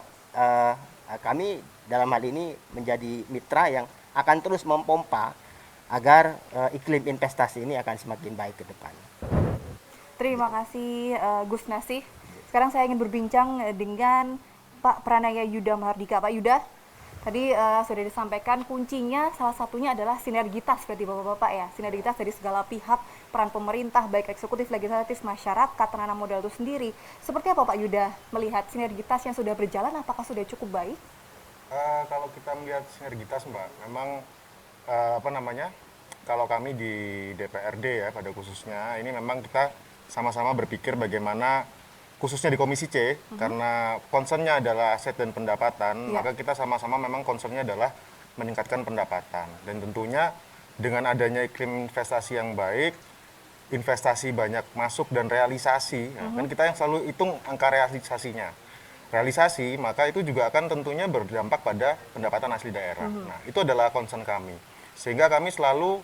kami dalam hal ini menjadi mitra yang akan terus mempompa agar iklim investasi ini akan semakin baik ke depan. Terima kasih Gus Nasih. Sekarang saya ingin berbincang dengan Pak Pranaya Yuda Mahardika. Pak Yuda, tadi sudah disampaikan kuncinya salah satunya adalah sinergitas berarti Bapak-Bapak ya. Sinergitas dari segala pihak, peran pemerintah, baik eksekutif, legislatif, masyarakat, penanam modal itu sendiri. Seperti apa Pak Yuda melihat sinergitas yang sudah berjalan, apakah sudah cukup baik? Kalau kita melihat sinergitas Mbak, memang kalau kami di DPRD ya pada khususnya, ini memang kita sama-sama berpikir bagaimana khususnya di Komisi C, karena concernnya adalah aset dan pendapatan, maka kita sama-sama memang concernnya adalah meningkatkan pendapatan. Dan tentunya dengan adanya iklim investasi yang baik, investasi banyak masuk dan realisasi, kan kita yang selalu hitung angka realisasinya. Realisasi, maka itu juga akan tentunya berdampak pada pendapatan asli daerah. Nah, itu adalah concern kami. Sehingga kami selalu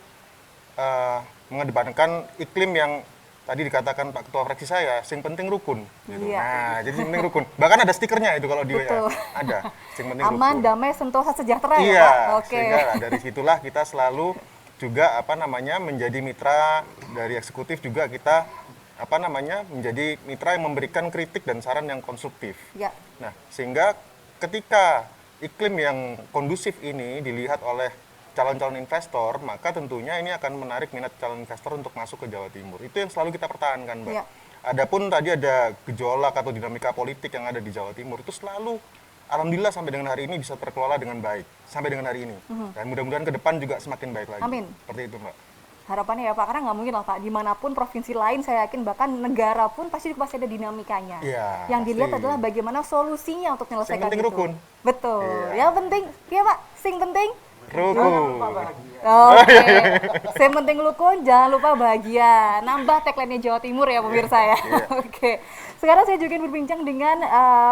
mengedepankan iklim yang tadi dikatakan Pak Ketua Fraksi saya, sing penting rukun. Gitu. Iya. Nah, jadi sing penting rukun. Bahkan ada stikernya itu kalau di WA. Ada, sing penting Aman, rukun. damai, sentosa, sejahtera Iya, ya Pak? Oke. sehingga dari situlah kita selalu juga menjadi mitra dari eksekutif juga kita menjadi mitra yang memberikan kritik dan saran yang konstruktif. Ya. Nah, sehingga ketika iklim yang kondusif ini dilihat oleh calon-calon investor, maka tentunya ini akan menarik minat calon investor untuk masuk ke Jawa Timur. Itu yang selalu kita pertahankan, Mbak. Iya. Adapun tadi ada gejolak atau dinamika politik yang ada di Jawa Timur, itu selalu alhamdulillah sampai dengan hari ini bisa terkelola dengan baik sampai dengan hari ini. Dan mudah-mudahan ke depan juga semakin baik lagi. Amin. Seperti itu, Mbak. Harapannya ya Pak, karena nggak mungkin lah Pak, dimanapun provinsi lain saya yakin bahkan negara pun pasti ada dinamikanya. Iya, Yang dilihat pasti. adalah bagaimana solusinya untuk menyelesaikan Sing penting itu. rukun. Betul. Iya. Yang penting, iya Pak, sing penting. Rukun. Oke. Yang penting rukun, jangan lupa bahagia. Nambah tagline-nya Jawa Timur ya pemirsa ya. Oke. Sekarang saya juga ingin berbincang dengan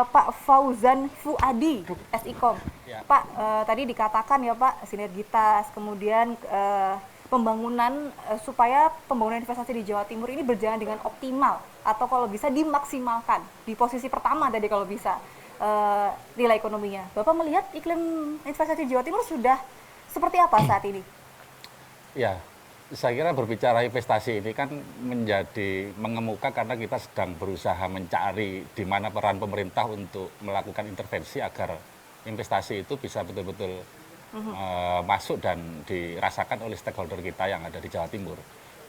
Pak Fauzan Fuadi, SIKOM. Pak, tadi dikatakan ya Pak, sinergitas, kemudian pembangunan supaya pembangunan investasi di Jawa Timur ini berjalan dengan optimal atau kalau bisa dimaksimalkan di posisi pertama tadi kalau bisa nilai ekonominya. Bapak melihat iklim investasi Jawa Timur sudah seperti apa saat ini? Ya, saya kira berbicara investasi ini kan menjadi mengemuka karena kita sedang berusaha mencari di mana peran pemerintah untuk melakukan intervensi agar investasi itu bisa betul-betul masuk dan dirasakan oleh stakeholder kita yang ada di Jawa Timur.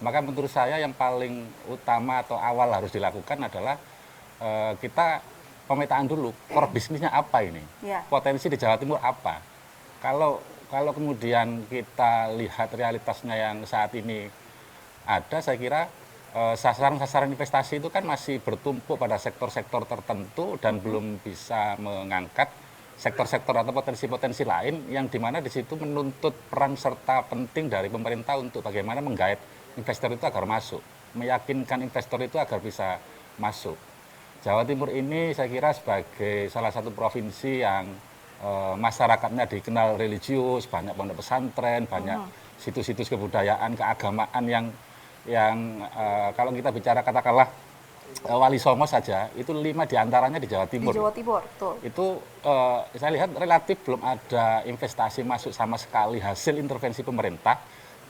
Maka menurut saya yang paling utama atau awal harus dilakukan adalah kita pemetaan dulu, core bisnisnya apa ini, potensi di Jawa Timur apa. Kalau kemudian kita lihat realitasnya yang saat ini ada, saya kira sasaran-sasaran investasi itu kan masih bertumpuk pada sektor-sektor tertentu dan belum bisa mengangkat sektor-sektor atau potensi-potensi lain yang dimana di situ menuntut peran serta penting dari pemerintah untuk bagaimana menggait investor itu agar masuk, meyakinkan investor itu agar bisa masuk. Jawa Timur ini saya kira sebagai salah satu provinsi yang masyarakatnya dikenal religius, banyak pondok pesantren, banyak situs-situs kebudayaan, keagamaan yang kalau kita bicara katakanlah Wali Songo saja itu 5 diantaranya di Jawa Timur. Di Jawa Timur, betul. Itu saya lihat relatif belum ada investasi masuk sama sekali hasil intervensi pemerintah,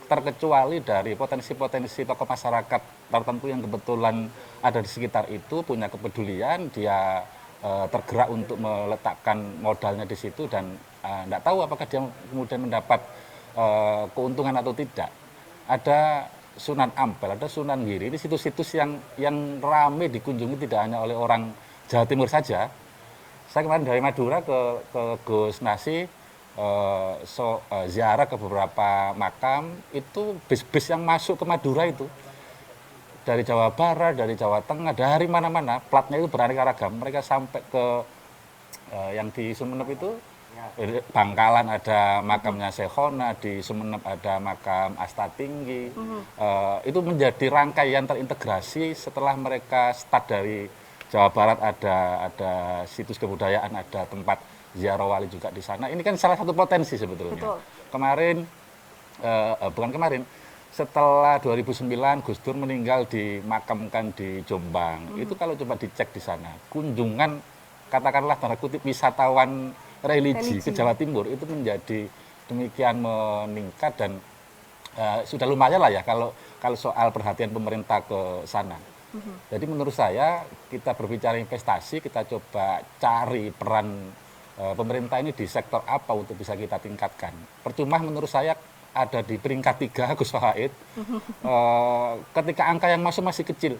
terkecuali dari potensi-potensi tokoh masyarakat tertentu yang kebetulan ada di sekitar itu punya kepedulian, dia tergerak untuk meletakkan modalnya di situ dan tidak tahu apakah dia kemudian mendapat keuntungan atau tidak. Ada Sunan Ampel, ada Sunan Giri, ini situs-situs yang ramai dikunjungi tidak hanya oleh orang Jawa Timur saja. Saya kemarin dari Madura ke Gus Nasi, ziarah ke beberapa makam, itu bis-bis yang masuk ke Madura itu dari Jawa Barat, dari Jawa Tengah, dari mana-mana, platnya itu beraneka ragam. Mereka sampai ke yang di Sumeneb itu, Bangkalan ada makamnya Sehona, di Sumeneb ada makam Asta Tinggi. Itu menjadi rangkaian terintegrasi setelah mereka start dari Jawa Barat ada situs kebudayaan, ada tempat ziarah wali juga di sana. Ini kan salah satu potensi sebetulnya. Betul. Kemarin, bukan kemarin, setelah 2009 Gus Dur meninggal dimakamkan di Jombang. Itu kalau coba dicek di sana, kunjungan katakanlah tanda kutip wisatawan religi ke Jawa Timur itu menjadi demikian meningkat dan sudah lumayan lah ya kalau soal perhatian pemerintah ke sana. Jadi menurut saya kita berbicara investasi, kita coba cari peran pemerintah ini di sektor apa untuk bisa kita tingkatkan. Percuma menurut saya ada di peringkat 3 Gus Wahid, ketika angka yang masuk masih kecil.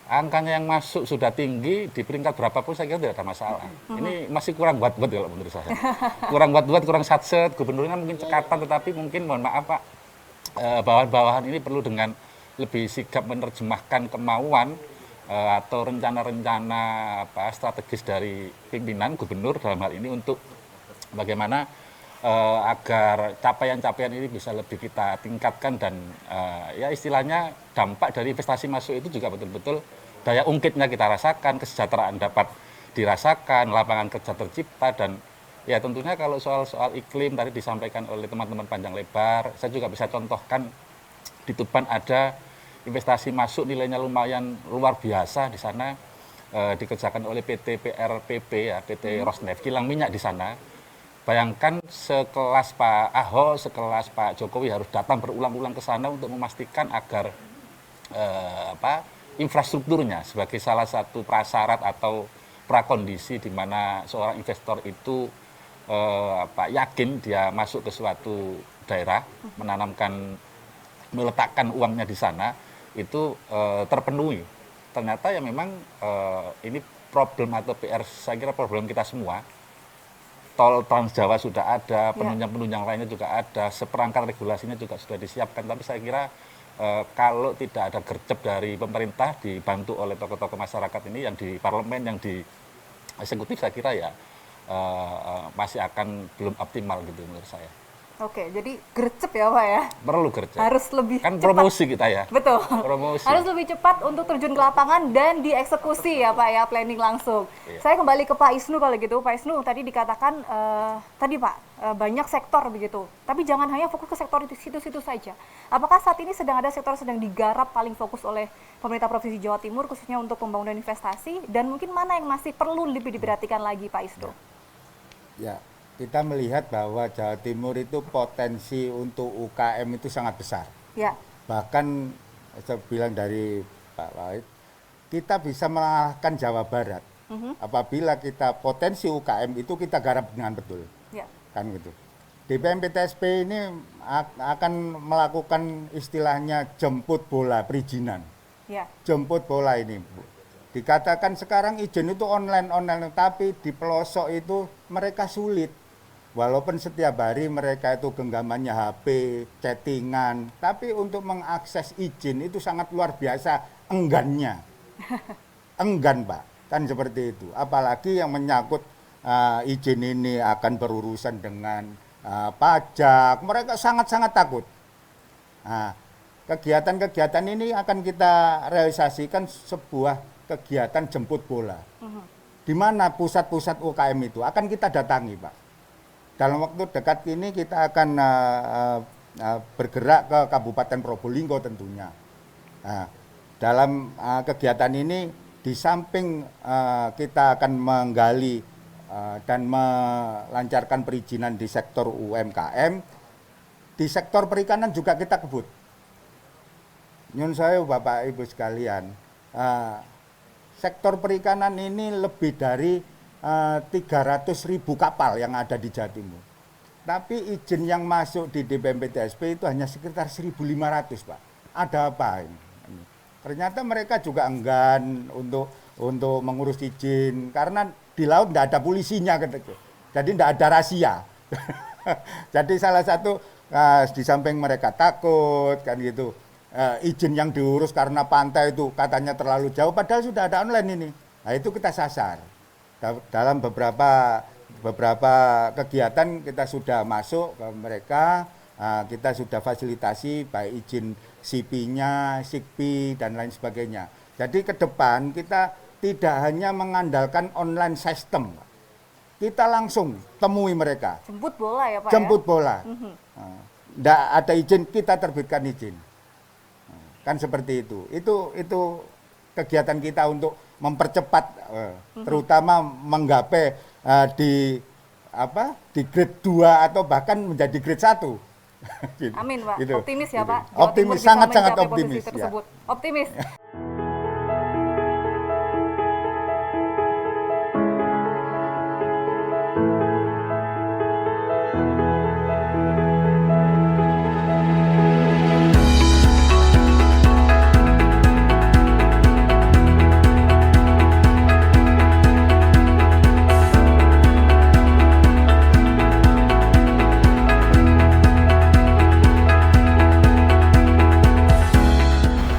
Angkanya yang masuk sudah tinggi, di peringkat berapapun saya kira tidak ada masalah. Ini masih kurang buat-buat kalau menurut saya. Kurang buat-buat, kurang satset, gubernurnya mungkin cekatan, tetapi mungkin mohon maaf Pak, bawahan-bawahan ini perlu dengan lebih sigap menerjemahkan kemauan atau rencana-rencana strategis dari pimpinan gubernur dalam hal ini untuk bagaimana agar capaian-capaian ini bisa lebih kita tingkatkan dan ya istilahnya dampak dari investasi masuk itu juga betul-betul daya ungkitnya kita rasakan, kesejahteraan dapat dirasakan, lapangan kerja tercipta dan ya tentunya kalau soal iklim tadi disampaikan oleh teman-teman panjang lebar, saya juga bisa contohkan di Tuban ada investasi masuk nilainya lumayan luar biasa di sana dikerjakan oleh PT PRPP ya, PT Rosneft, kilang minyak di sana. Bayangkan sekelas Pak Ahok, sekelas Pak Jokowi harus datang berulang-ulang ke sana untuk memastikan agar infrastrukturnya sebagai salah satu prasyarat atau prakondisi di mana seorang investor itu yakin dia masuk ke suatu daerah, meletakkan uangnya di sana, itu terpenuhi. Ternyata ya memang ini problem atau PR, saya kira problem kita semua. Tol Trans Jawa sudah ada, penunjang-penunjang lainnya juga ada, seperangkat regulasinya juga sudah disiapkan, tapi saya kira kalau tidak ada gercep dari pemerintah dibantu oleh tokoh-tokoh masyarakat ini yang di parlemen, yang di eksekutif, saya kira ya masih akan belum optimal gitu menurut saya. Oke, jadi gercep ya Pak ya? Perlu gercep. Harus lebih kan cepat. Promosi kita ya. Betul. Promosi. Harus lebih cepat untuk terjun ke lapangan dan dieksekusi ya Pak ya, planning langsung. Iya. Saya kembali ke Pak Isnu kalau gitu. Pak Isnu tadi dikatakan, tadi Pak, banyak sektor begitu. Tapi jangan hanya fokus ke sektor itu situ-situ saja. Apakah saat ini sedang ada sektor sedang digarap paling fokus oleh pemerintah Provinsi Jawa Timur, khususnya untuk pembangunan investasi, dan mungkin mana yang masih perlu lebih diperhatikan lagi Pak Isnu? Ya, kita melihat bahwa Jawa Timur itu potensi untuk UKM itu sangat besar. Ya. Bahkan saya bilang dari Pak Wahid, kita bisa mengalahkan Jawa Barat. Apabila kita potensi UKM itu kita garap dengan betul. Ya. Kan gitu. DPMPTSP ini akan melakukan istilahnya jemput bola perizinan. Ya. Jemput bola ini, Bu. Dikatakan sekarang izin itu online, tapi di pelosok itu mereka sulit. Walaupun setiap hari mereka itu genggamannya HP, chattingan, tapi untuk mengakses izin itu sangat luar biasa enggannya. Enggan Pak, kan seperti itu. Apalagi yang menyangkut izin ini akan berurusan dengan pajak, mereka sangat-sangat takut. Nah, kegiatan-kegiatan ini akan kita realisasikan sebuah kegiatan jemput bola. Di mana pusat-pusat UKM itu akan kita datangi Pak. Dalam waktu dekat ini kita akan bergerak ke Kabupaten Probolinggo tentunya. Nah, dalam kegiatan ini di samping kita akan menggali dan melancarkan perizinan di sektor UMKM, di sektor perikanan juga kita kebut. Nyun saya Bapak Ibu sekalian, sektor perikanan ini lebih dari 300.000 kapal yang ada di Jawa Timur. Tapi izin yang masuk di DPMPTSP itu hanya sekitar 1.500 Pak. Ada apa ini? Ternyata mereka juga enggan untuk mengurus izin karena di laut tidak ada polisinya, jadi tidak ada rahasia. Jadi salah satu di samping mereka takut kan gitu, izin yang diurus karena pantai itu katanya terlalu jauh, padahal sudah ada online ini. Nah itu kita sasar. Dalam beberapa kegiatan kita sudah masuk ke mereka, kita sudah fasilitasi baik izin CP-nya, SIKPI dan lain sebagainya. Jadi ke depan kita tidak hanya mengandalkan online system, kita langsung temui mereka. Jemput bola ya Pak. Jemput ya? bola. Tidak ada izin, kita terbitkan izin. Kan seperti itu. Itu kegiatan kita untuk mempercepat, terutama menggapai di grade 2 atau bahkan menjadi grade 1. Gitu. Amin Pak. Gitu. Optimis ya Pak. Optimis, sangat-sangat optimis. Ya. Optimis.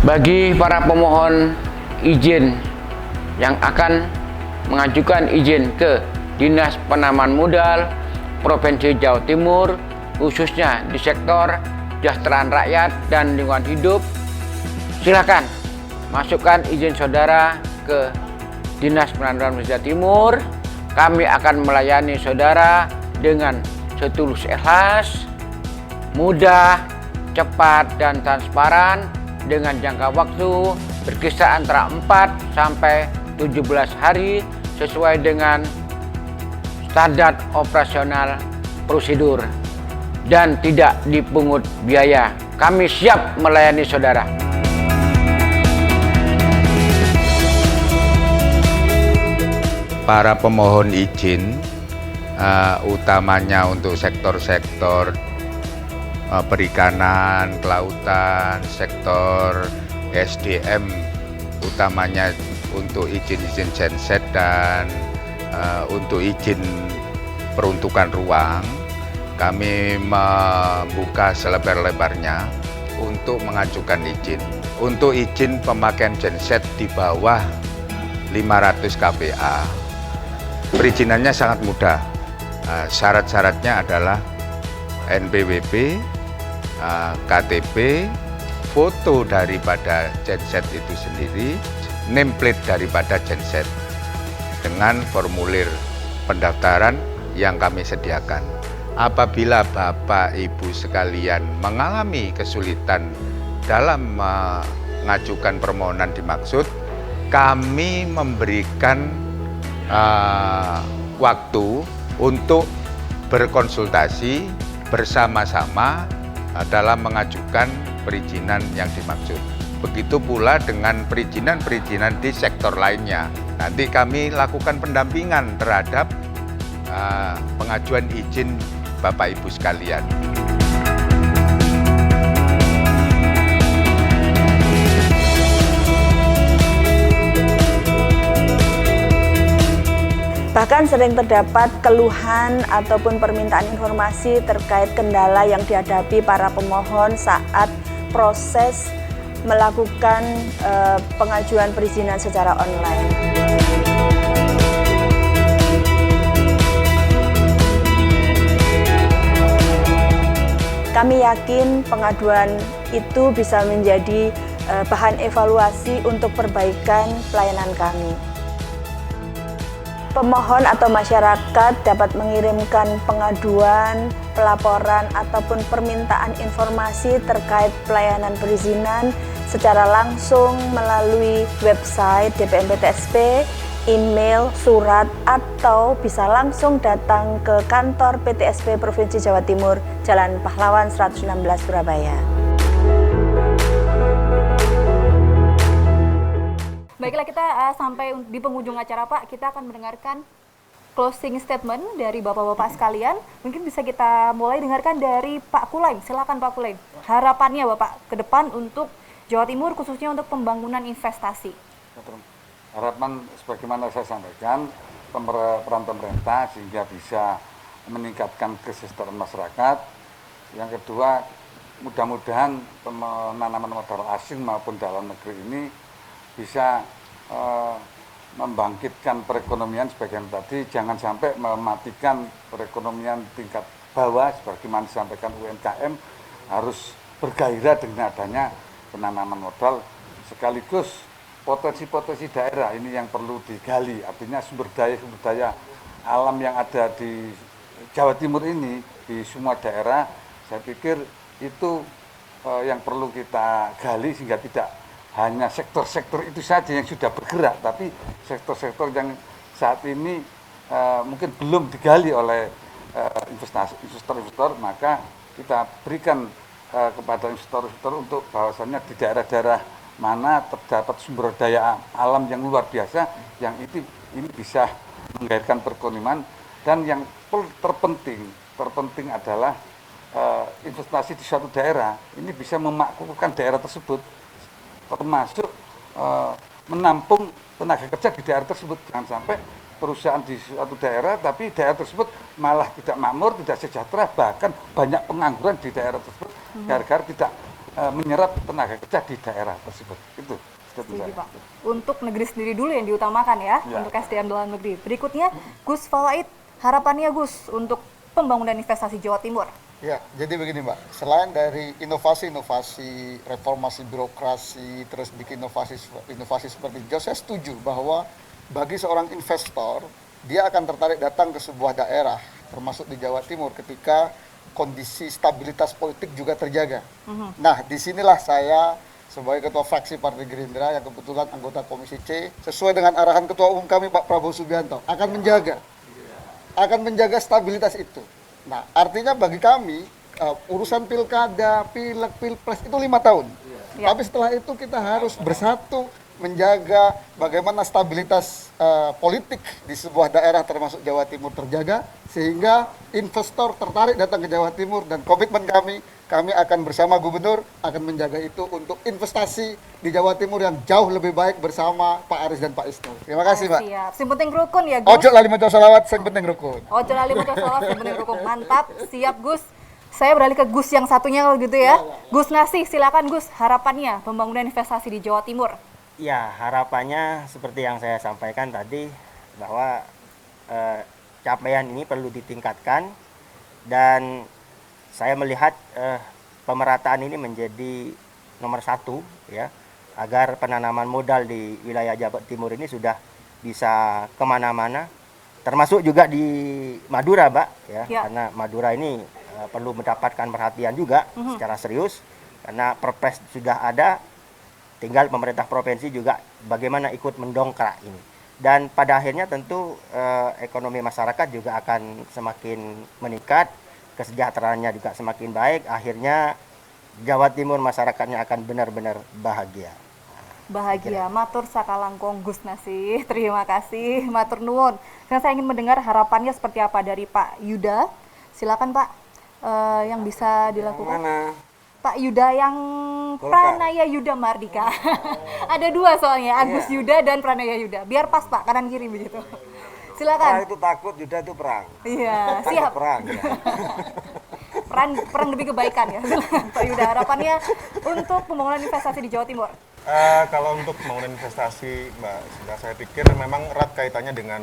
Bagi para pemohon izin yang akan mengajukan izin ke Dinas Penanaman Modal Provinsi Jawa Timur, khususnya di sektor kesejahteraan rakyat dan lingkungan hidup, silakan masukkan izin saudara ke Dinas Penanaman Modal Jawa Timur. Kami akan melayani saudara dengan setulus ikhlas, mudah, cepat, dan transparan, dengan jangka waktu berkisar antara 4 sampai 17 hari sesuai dengan standar operasional prosedur dan tidak dipungut biaya. Kami siap melayani saudara. para pemohon izin, utamanya untuk sektor-sektor perikanan, kelautan, sektor SDM, utamanya untuk izin-izin genset dan untuk izin peruntukan ruang, kami membuka selebar-lebarnya untuk mengajukan izin. Untuk izin pemakaian genset di bawah 500 kPa, perizinannya sangat mudah. Syarat-syaratnya adalah NPWP, KTP, foto daripada genset itu sendiri, nameplate daripada genset, dengan formulir pendaftaran yang kami sediakan. Apabila Bapak Ibu sekalian mengalami kesulitan dalam mengajukan permohonan dimaksud, kami memberikan waktu untuk berkonsultasi bersama-sama dalam mengajukan perizinan yang dimaksud. Begitu pula dengan perizinan-perizinan di sektor lainnya. Nanti kami lakukan pendampingan terhadap pengajuan izin Bapak Ibu sekalian. Bahkan sering terdapat keluhan ataupun permintaan informasi terkait kendala yang dihadapi para pemohon saat proses melakukan pengajuan perizinan secara online. Kami yakin pengaduan itu bisa menjadi bahan evaluasi untuk perbaikan pelayanan kami. Pemohon atau masyarakat dapat mengirimkan pengaduan, pelaporan, ataupun permintaan informasi terkait pelayanan perizinan secara langsung melalui website DPMPTSP, email, surat, atau bisa langsung datang ke kantor PTSP Provinsi Jawa Timur, Jalan Pahlawan 116 Surabaya. Baiklah, kita sampai di penghujung acara Pak, kita akan mendengarkan closing statement dari Bapak-Bapak sekalian. Mungkin bisa kita mulai dengarkan dari Pak Kulaim. Silakan Pak Kulaim. Harapannya Bapak ke depan untuk Jawa Timur, khususnya untuk pembangunan investasi. Harapan sebagaimana saya sampaikan, peran pemerintah sehingga bisa meningkatkan kesejahteraan masyarakat. Yang kedua, mudah-mudahan penanaman modal asing maupun dalam negeri ini bisa membangkitkan perekonomian sebagian tadi, jangan sampai mematikan perekonomian tingkat bawah sebagaimana disampaikan UMKM harus bergairah dengan adanya penanaman modal, sekaligus potensi-potensi daerah ini yang perlu digali, artinya sumber daya alam yang ada di Jawa Timur ini di semua daerah, saya pikir itu yang perlu kita gali sehingga tidak hanya sektor-sektor itu saja yang sudah bergerak, tapi sektor-sektor yang saat ini mungkin belum digali oleh investor-investor, maka kita berikan kepada investor-investor untuk bahwasannya di daerah-daerah mana terdapat sumber daya alam yang luar biasa, yang ini bisa menggairahkan perekonomian, dan yang terpenting adalah investasi di suatu daerah ini bisa memakmurkan daerah tersebut, termasuk menampung tenaga kerja di daerah tersebut. Jangan sampai perusahaan di suatu daerah tapi daerah tersebut malah tidak makmur, tidak sejahtera, bahkan banyak pengangguran di daerah tersebut gara-gara tidak menyerap tenaga kerja di daerah tersebut. Itu Pak. Untuk negeri sendiri dulu yang diutamakan ya, untuk SDM dalam negeri. Berikutnya Gus Fawait, harapannya Gus untuk pembangunan investasi Jawa Timur. Ya, jadi begini Mbak, selain dari inovasi-inovasi, reformasi birokrasi, terus bikin inovasi seperti itu, saya setuju bahwa bagi seorang investor, dia akan tertarik datang ke sebuah daerah, termasuk di Jawa Timur, ketika kondisi stabilitas politik juga terjaga. Nah, disinilah saya sebagai Ketua Fraksi Partai Gerindra yang kebetulan anggota Komisi C, sesuai dengan arahan Ketua Umum kami Pak Prabowo Subianto, akan menjaga stabilitas itu. Nah, artinya bagi kami, urusan pilkada, pilek, pilpres itu 5 tahun. Tapi setelah itu kita harus bersatu menjaga bagaimana stabilitas politik di sebuah daerah termasuk Jawa Timur terjaga, sehingga investor tertarik datang ke Jawa Timur, dan komitmen kami akan bersama gubernur akan menjaga itu untuk investasi di Jawa Timur yang jauh lebih baik bersama Pak Aris dan Pak Isnu. Terima kasih, Pak. Siap. Sing penting rukun ya, Gus. Ojo lali maca selawat, sing penting rukun. Ojo lali maca selawat, sing penting rukun. Mantap, siap Gus. Saya beralih ke Gus yang satunya kalau gitu ya. Gus Nasih, silakan Gus, harapannya pembangunan investasi di Jawa Timur. Ya, harapannya seperti yang saya sampaikan tadi, bahwa capaian ini perlu ditingkatkan, dan saya melihat pemerataan ini menjadi nomor satu ya, agar penanaman modal di wilayah Jawa Timur ini sudah bisa kemana-mana, termasuk juga di Madura, Mbak ya. Karena Madura ini perlu mendapatkan perhatian juga secara serius, karena perpres sudah ada, tinggal pemerintah provinsi juga bagaimana ikut mendongkrak ini. Dan pada akhirnya tentu ekonomi masyarakat juga akan semakin meningkat, kesejahteraannya juga semakin baik, akhirnya Jawa Timur masyarakatnya akan benar-benar bahagia. Bahagia, matur sakalangkong Gus Nasih, terima kasih, matur nuwun. Sekarang saya ingin mendengar harapannya seperti apa dari Pak Yuda. Silakan Pak, yang bisa dilakukan. Mana? Pak Yuda yang Pranaya Yuda Mardika. Ada dua soalnya, Agus Yuda dan Pranaya Yuda. Biar pas Pak, kanan kiri begitu. Silakan. Itu takut, Yuda itu perang. Iya, siap. Perang. Ya. perang demi kebaikan ya. Pak Yuda, harapannya untuk pembangunan investasi di Jawa Timur. Kalau untuk pembangunan investasi, Mbak, saya pikir memang erat kaitannya dengan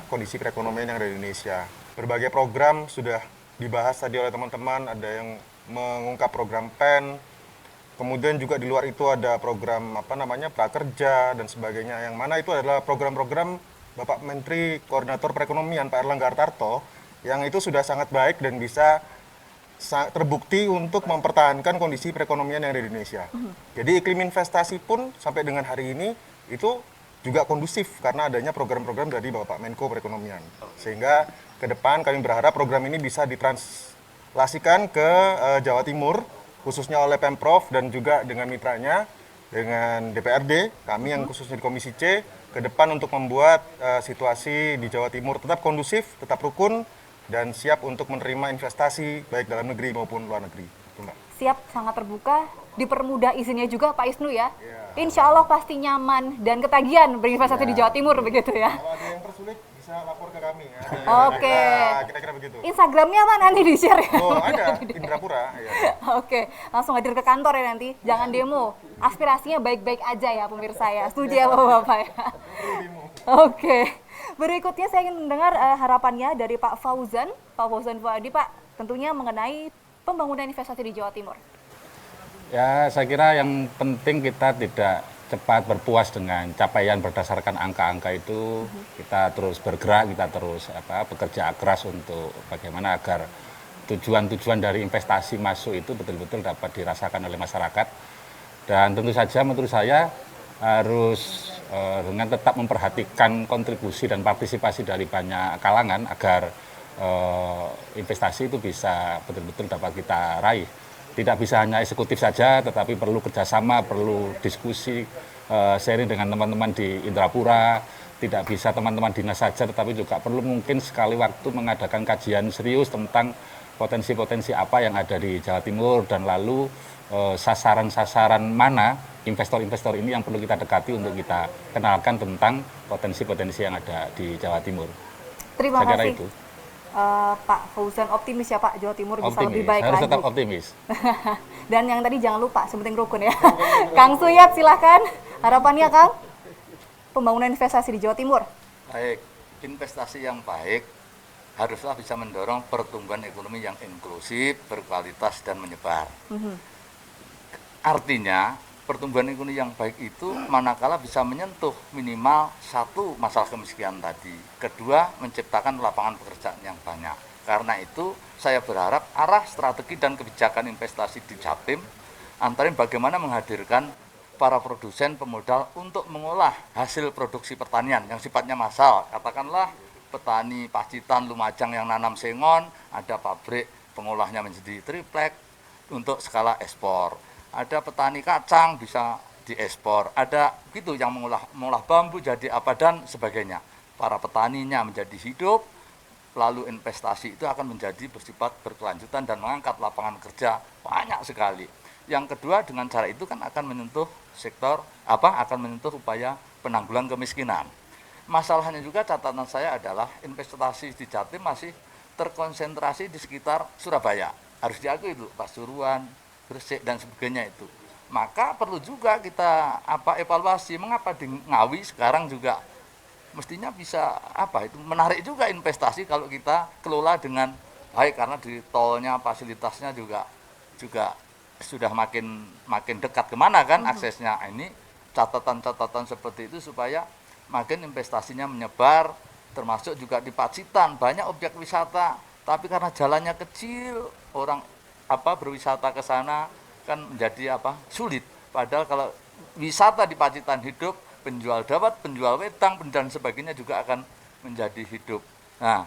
kondisi perekonomian yang ada di Indonesia. Berbagai program sudah dibahas tadi oleh teman-teman, ada yang mengungkap program PEN, kemudian juga di luar itu ada program prakerja dan sebagainya, yang mana itu adalah program-program Bapak Menteri Koordinator Perekonomian Pak Erlangga Hartarto, yang itu sudah sangat baik dan bisa terbukti untuk mempertahankan kondisi perekonomian yang ada di Indonesia. Jadi iklim investasi pun sampai dengan hari ini itu juga kondusif karena adanya program-program dari Bapak Menko Perekonomian. Sehingga ke depan kami berharap program ini bisa ditranslasikan ke Jawa Timur, khususnya oleh Pemprov dan juga dengan mitranya, dengan DPRD, kami yang khususnya di Komisi C, ke depan untuk membuat situasi di Jawa Timur tetap kondusif, tetap rukun, dan siap untuk menerima investasi baik dalam negeri maupun luar negeri. Siap, sangat terbuka, dipermudah izinnya juga Pak Isnu ya. Insya Allah pasti nyaman dan ketagihan berinvestasi di Jawa Timur begitu ya. Kalau ada yang tersulit bisa lapor ke kami ya. Oke. Kira-kira begitu. Instagramnya apa nanti di-share ya? Oh ada, Indrapura. Ya. Oke, langsung hadir ke kantor ya nanti. Jangan demo. Aspirasinya baik-baik aja ya pemirsa ya. Setuju ya Bapak-Bapak ya. Oke. Berikutnya saya ingin mendengar harapannya dari Pak Fauzan Fuadi, Pak. Tentunya mengenai pembangunan investasi di Jawa Timur. Ya, saya kira yang penting kita tidak cepat berpuas dengan capaian berdasarkan angka-angka itu. Kita terus bergerak, kita terus bekerja keras untuk bagaimana agar tujuan-tujuan dari investasi masuk itu betul-betul dapat dirasakan oleh masyarakat. Dan tentu saja menurut saya harus dengan tetap memperhatikan kontribusi dan partisipasi dari banyak kalangan agar investasi itu bisa betul-betul dapat kita raih. Tidak bisa hanya eksekutif saja, tetapi perlu kerjasama, perlu diskusi, sharing dengan teman-teman di Indrapura. Tidak bisa teman-teman dinas saja, tetapi juga perlu mungkin sekali waktu mengadakan kajian serius tentang potensi-potensi apa yang ada di Jawa Timur, dan lalu sasaran-sasaran mana investor-investor ini yang perlu kita dekati untuk kita kenalkan tentang potensi-potensi yang ada di Jawa Timur. Terima Saya kira kasih. itu. Pak Fauzan optimis ya Pak, Jawa Timur bisa lebih baik harus lagi. tetap optimis. Dan yang tadi jangan lupa, sepenting rukun ya. Kang Suyat silahkan, harapannya Kang, pembangunan investasi di Jawa Timur. Baik, investasi yang baik haruslah bisa mendorong pertumbuhan ekonomi yang inklusif, berkualitas dan menyebar. Artinya pertumbuhan ekonomi yang baik itu manakala bisa menyentuh minimal satu masalah kemiskinan tadi, kedua menciptakan lapangan pekerjaan yang banyak. Karena itu saya berharap arah strategi dan kebijakan investasi di Jatim antara bagaimana menghadirkan para produsen pemodal untuk mengolah hasil produksi pertanian yang sifatnya massal. Katakanlah petani Pacitan, Lumajang yang nanam sengon, ada pabrik pengolahnya menjadi triplek untuk skala ekspor. Ada petani kacang bisa diekspor, ada gitu yang mengolah bambu jadi apa dan sebagainya. Para petaninya menjadi hidup, lalu investasi itu akan menjadi bersifat berkelanjutan dan mengangkat lapangan kerja banyak sekali. Yang kedua, dengan cara itu kan akan menyentuh akan menyentuh upaya penanggulangan kemiskinan. Masalahnya juga catatan saya adalah investasi di Jatim masih terkonsentrasi di sekitar Surabaya. Harus diakui itu, Pasuruan, Gresik dan sebagainya itu. Maka perlu juga kita evaluasi mengapa di Ngawi sekarang juga mestinya bisa menarik juga investasi kalau kita kelola dengan baik, karena di tolnya fasilitasnya juga sudah makin dekat kemana kan aksesnya. Ini catatan-catatan seperti itu supaya makin investasinya menyebar, termasuk juga di Pacitan banyak objek wisata, tapi karena jalannya kecil orang berwisata ke sana kan menjadi sulit. Padahal kalau wisata di Pacitan hidup, penjual dapat, penjual wedang dan sebagainya juga akan menjadi hidup. Nah,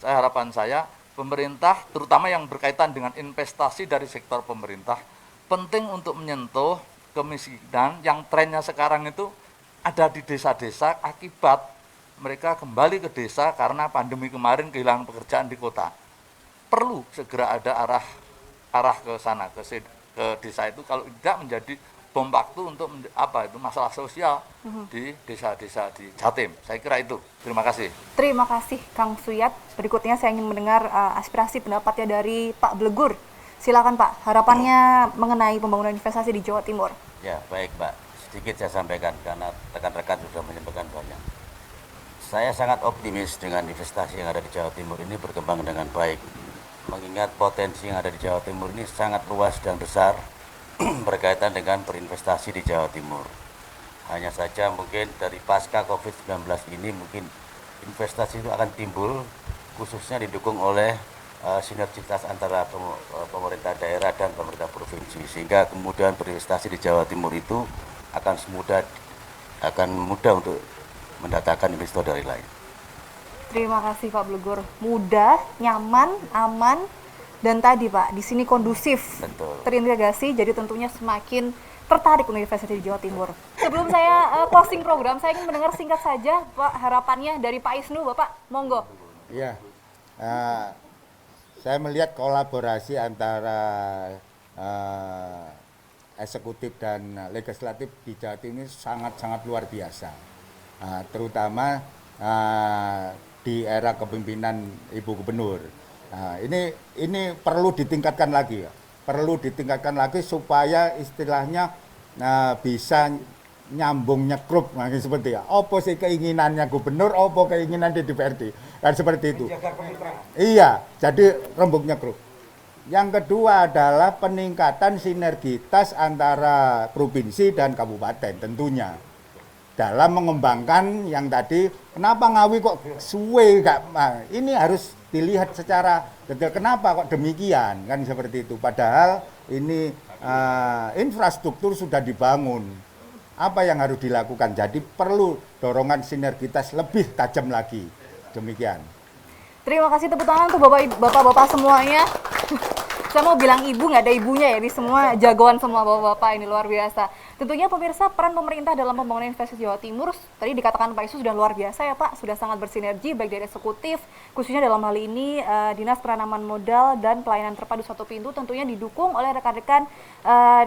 harapan saya pemerintah terutama yang berkaitan dengan investasi dari sektor pemerintah penting untuk menyentuh kemiskinan yang trennya sekarang itu ada di desa-desa akibat mereka kembali ke desa karena pandemi kemarin kehilangan pekerjaan di kota. Perlu segera ada arah ke sana, ke desa itu, kalau tidak menjadi bom waktu untuk masalah sosial di desa-desa di Jatim. Saya kira itu. Terima kasih. Terima kasih Kang Suyat. Berikutnya saya ingin mendengar aspirasi pendapatnya dari Pak Blegur. Silakan Pak, harapannya mengenai pembangunan investasi di Jawa Timur. Ya, baik Mbak. Sedikit saya sampaikan karena rekan-rekan sudah menyampaikan banyak. Saya sangat optimis dengan investasi yang ada di Jawa Timur ini berkembang dengan baik. Mengingat potensi yang ada di Jawa Timur ini sangat luas dan besar berkaitan dengan berinvestasi di Jawa Timur. Hanya saja mungkin dari pasca COVID-19 ini mungkin investasi itu akan timbul, khususnya didukung oleh sinergitas antara pemerintah daerah dan pemerintah provinsi, sehingga kemudahan berinvestasi di Jawa Timur itu akan mudah untuk mendatangkan investor dari lain. Terima kasih Pak Blegur. Mudah, nyaman, aman, dan tadi Pak, di sini kondusif, terintegrasi, jadi tentunya semakin tertarik untuk investasi di Jawa Timur. Sebelum saya closing program, saya ingin mendengar singkat saja Pak harapannya dari Pak Isnu, Bapak, monggo. Iya, saya melihat kolaborasi antara eksekutif dan legislatif di Jawa Timur ini sangat-sangat luar biasa, terutama di era kepemimpinan Ibu Gubernur. Ini perlu ditingkatkan lagi ya. Perlu ditingkatkan lagi supaya istilahnya bisa nyambung nyekrup seperti ya. Apa sih keinginannya gubernur, apa keinginan di DPRD. Kan seperti itu. Iya, jadi rembuk nyekrup. Yang kedua adalah peningkatan sinergitas antara provinsi dan kabupaten tentunya. Dalam mengembangkan yang tadi, kenapa Ngawi kok suwe ini harus dilihat secara detail, kenapa kok demikian kan seperti itu, padahal ini infrastruktur sudah dibangun. Apa yang harus dilakukan? Jadi perlu dorongan sinergitas lebih tajam lagi. Demikian. Terima kasih, tepuk tangan untuk bapak-bapak semuanya. Saya mau bilang ibu, nggak ada ibunya ya, ini semua jagoan semua bapak-bapak, ini luar biasa. Tentunya pemirsa, peran pemerintah dalam pembangunan investasi Jawa Timur, tadi dikatakan Pak Isu sudah luar biasa ya Pak, sudah sangat bersinergi baik dari eksekutif, khususnya dalam hal ini Dinas Penanaman Modal dan Pelayanan Terpadu Satu Pintu, tentunya didukung oleh rekan-rekan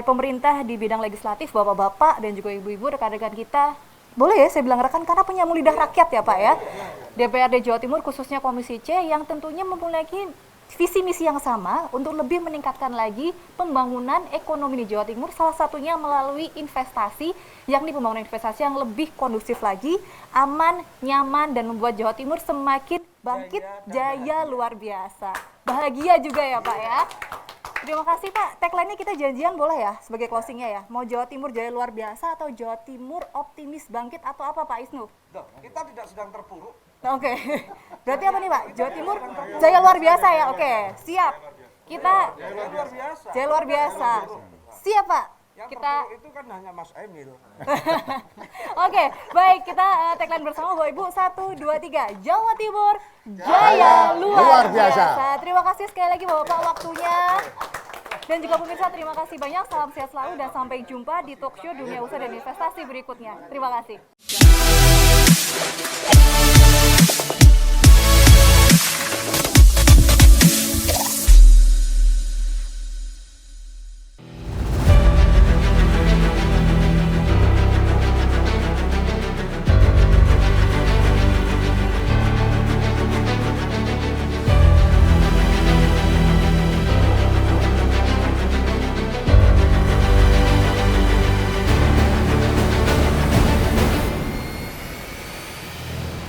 pemerintah di bidang legislatif, bapak-bapak dan juga ibu-ibu, rekan-rekan kita. Boleh ya saya bilang rekan, karena penyambung lidah rakyat ya Pak ya. DPRD Jawa Timur khususnya Komisi C yang tentunya mempunyai visi misi yang sama untuk lebih meningkatkan lagi pembangunan ekonomi di Jawa Timur, salah satunya melalui investasi, yakni pembangunan investasi yang lebih kondusif lagi, aman, nyaman, dan membuat Jawa Timur semakin bangkit, jaya luar biasa. Bahagia juga ya Pak ya. Terima kasih Pak. Tagline-nya kita janjian boleh ya sebagai closingnya ya? Mau Jawa Timur jaya luar biasa atau Jawa Timur optimis bangkit atau apa Pak Isnu? Kita tidak sedang terpuruk. Oke. Berarti apa nih Pak? Jawa Timur jaya luar biasa ya? Oke, siap. Kita jaya luar biasa. Siap Pak. Yang kita itu kan hanya Mas Emil. Oke, baik, kita tagline bersama Bapak Ibu. 1, 2, 3. Jawa Timur jaya luar biasa. Terima kasih sekali lagi Bapak waktunya. Dan juga pemirsa, terima kasih banyak. Salam sehat selalu dan sampai jumpa di talk show Dunia Usaha dan Investasi berikutnya. Terima kasih.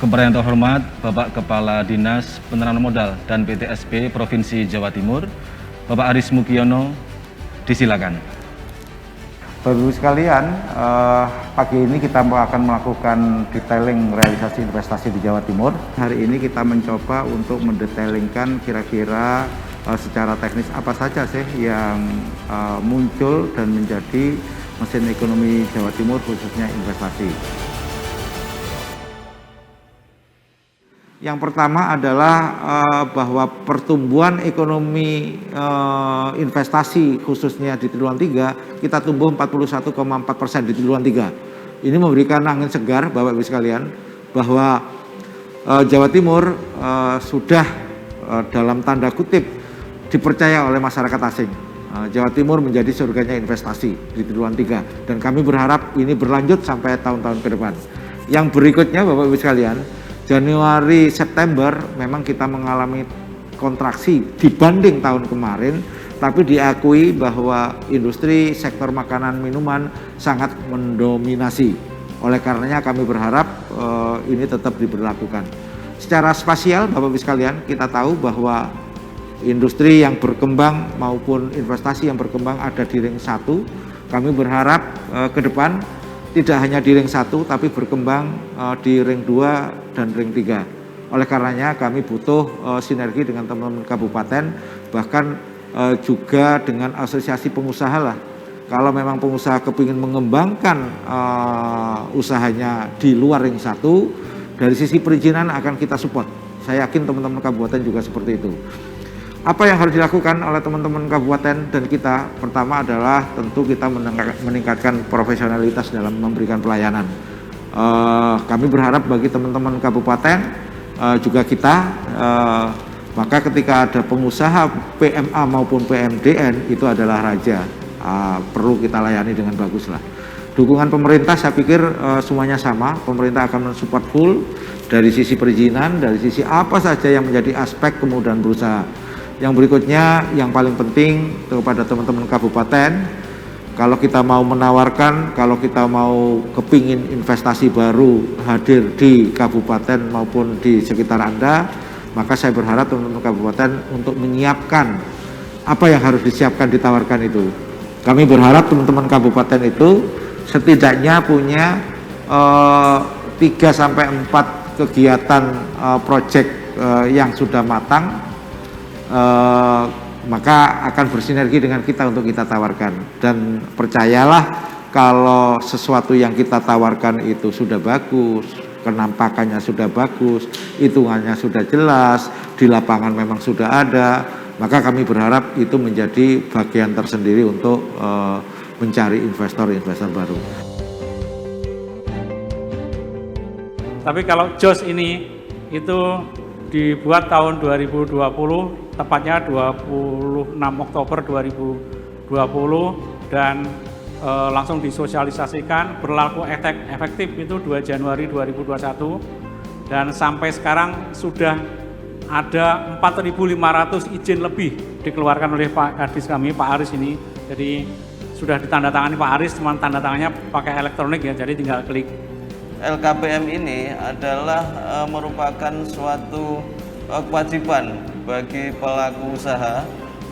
Kepada yang terhormat Bapak Kepala Dinas Penanaman Modal dan PTSP Provinsi Jawa Timur, Bapak Aris Mukiono, disilakan. Bapak Ibu sekalian, pagi ini kita akan melakukan detailing realisasi investasi di Jawa Timur. Hari ini kita mencoba untuk mendetailingkan kira-kira secara teknis apa saja sih yang muncul dan menjadi mesin ekonomi Jawa Timur khususnya investasi. Yang pertama adalah bahwa pertumbuhan ekonomi investasi khususnya di triwulan 3 kita tumbuh 41,4% di triwulan 3. Ini memberikan angin segar Bapak Ibu sekalian bahwa Jawa Timur sudah dalam tanda kutip dipercaya oleh masyarakat asing. Jawa Timur menjadi surganya investasi di triwulan 3 dan kami berharap ini berlanjut sampai tahun-tahun ke depan. Yang berikutnya Bapak Ibu sekalian, Januari September memang kita mengalami kontraksi dibanding tahun kemarin, tapi diakui bahwa industri sektor makanan minuman sangat mendominasi. Oleh karenanya kami berharap ini tetap diberlakukan. Secara spasial Bapak Ibu sekalian, kita tahu bahwa industri yang berkembang maupun investasi yang berkembang ada di ring 1. Kami berharap ke depan tidak hanya di ring 1 tapi berkembang di ring 2 dan ring 3. Oleh karenanya kami butuh sinergi dengan teman-teman kabupaten, bahkan juga dengan asosiasi pengusaha lah. Kalau memang pengusaha kepingin mengembangkan usahanya di luar ring 1, dari sisi perizinan akan kita support. Saya yakin teman-teman kabupaten juga seperti itu. Apa yang harus dilakukan oleh teman-teman kabupaten dan kita? Pertama adalah tentu kita meningkatkan profesionalitas dalam memberikan pelayanan. Kami berharap bagi teman-teman kabupaten juga kita, maka ketika ada pengusaha PMA maupun PMDN itu adalah raja, perlu kita layani dengan bagus lah. Dukungan pemerintah saya pikir semuanya sama, pemerintah akan mensupport full dari sisi perizinan, dari sisi apa saja yang menjadi aspek kemudahan berusaha. Yang berikutnya, yang paling penting kepada teman-teman kabupaten, kalau kita mau menawarkan, kalau kita mau kepingin investasi baru hadir di kabupaten maupun di sekitar Anda, maka saya berharap teman-teman kabupaten untuk menyiapkan apa yang harus disiapkan, ditawarkan itu. Kami berharap teman-teman kabupaten itu setidaknya punya 3-4 kegiatan proyek yang sudah matang, maka akan bersinergi dengan kita untuk kita tawarkan. Dan percayalah kalau sesuatu yang kita tawarkan itu sudah bagus, penampakannya sudah bagus, hitungannya sudah jelas, di lapangan memang sudah ada, maka kami berharap itu menjadi bagian tersendiri untuk mencari investor-investor baru. Tapi kalau JOS ini itu dibuat tahun 2020, tepatnya 26 Oktober 2020 dan langsung disosialisasikan, berlaku efektif itu 2 Januari 2021 dan sampai sekarang sudah ada 4.500 izin lebih dikeluarkan oleh Pak Kadis kami, Pak Aris ini. Jadi sudah ditandatangani Pak Aris, cuma tanda tangannya pakai elektronik ya, jadi tinggal klik. LKPM ini adalah merupakan suatu kewajiban bagi pelaku usaha,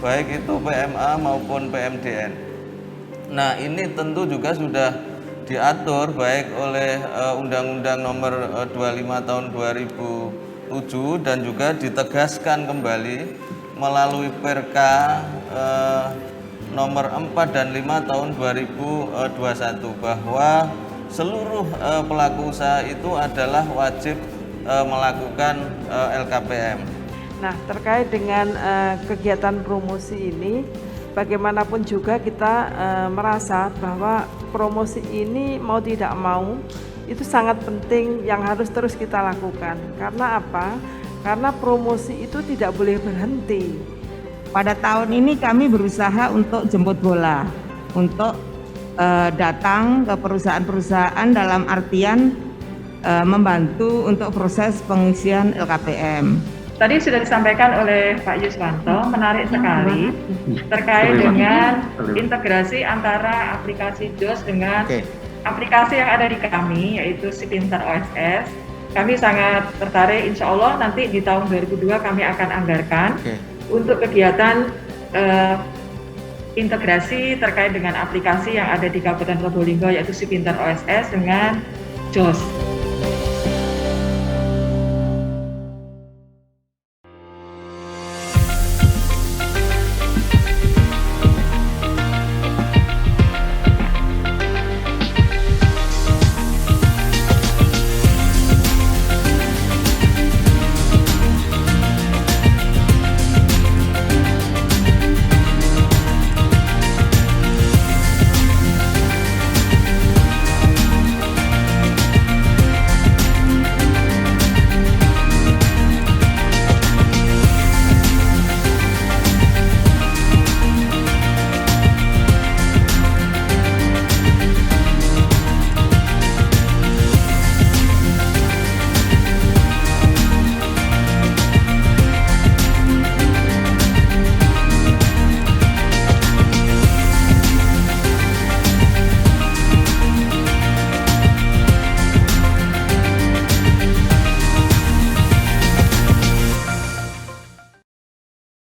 baik itu PMA maupun PMDN. Nah, ini tentu juga sudah diatur baik oleh Undang-Undang Nomor 25 Tahun 2007 dan juga ditegaskan kembali melalui Perka Nomor 4 dan 5 Tahun 2021 bahwa seluruh pelaku usaha itu adalah wajib melakukan LKPM. Nah, terkait dengan kegiatan promosi ini, bagaimanapun juga kita merasa bahwa promosi ini mau tidak mau itu sangat penting yang harus terus kita lakukan. Karena apa? Karena promosi itu tidak boleh berhenti. Pada tahun ini kami berusaha untuk jemput bola, untuk datang ke perusahaan-perusahaan dalam artian membantu untuk proses pengisian LKPM. Tadi sudah disampaikan oleh Pak Yuswanto, menarik sekali terkait dengan integrasi antara aplikasi JOS dengan aplikasi yang ada di kami, yaitu Si Pintar OSS. Kami sangat tertarik, insya Allah nanti di tahun 2002 kami akan anggarkan untuk kegiatan integrasi terkait dengan aplikasi yang ada di Kabupaten Probolinggo, yaitu Si Pintar OSS dengan JOS.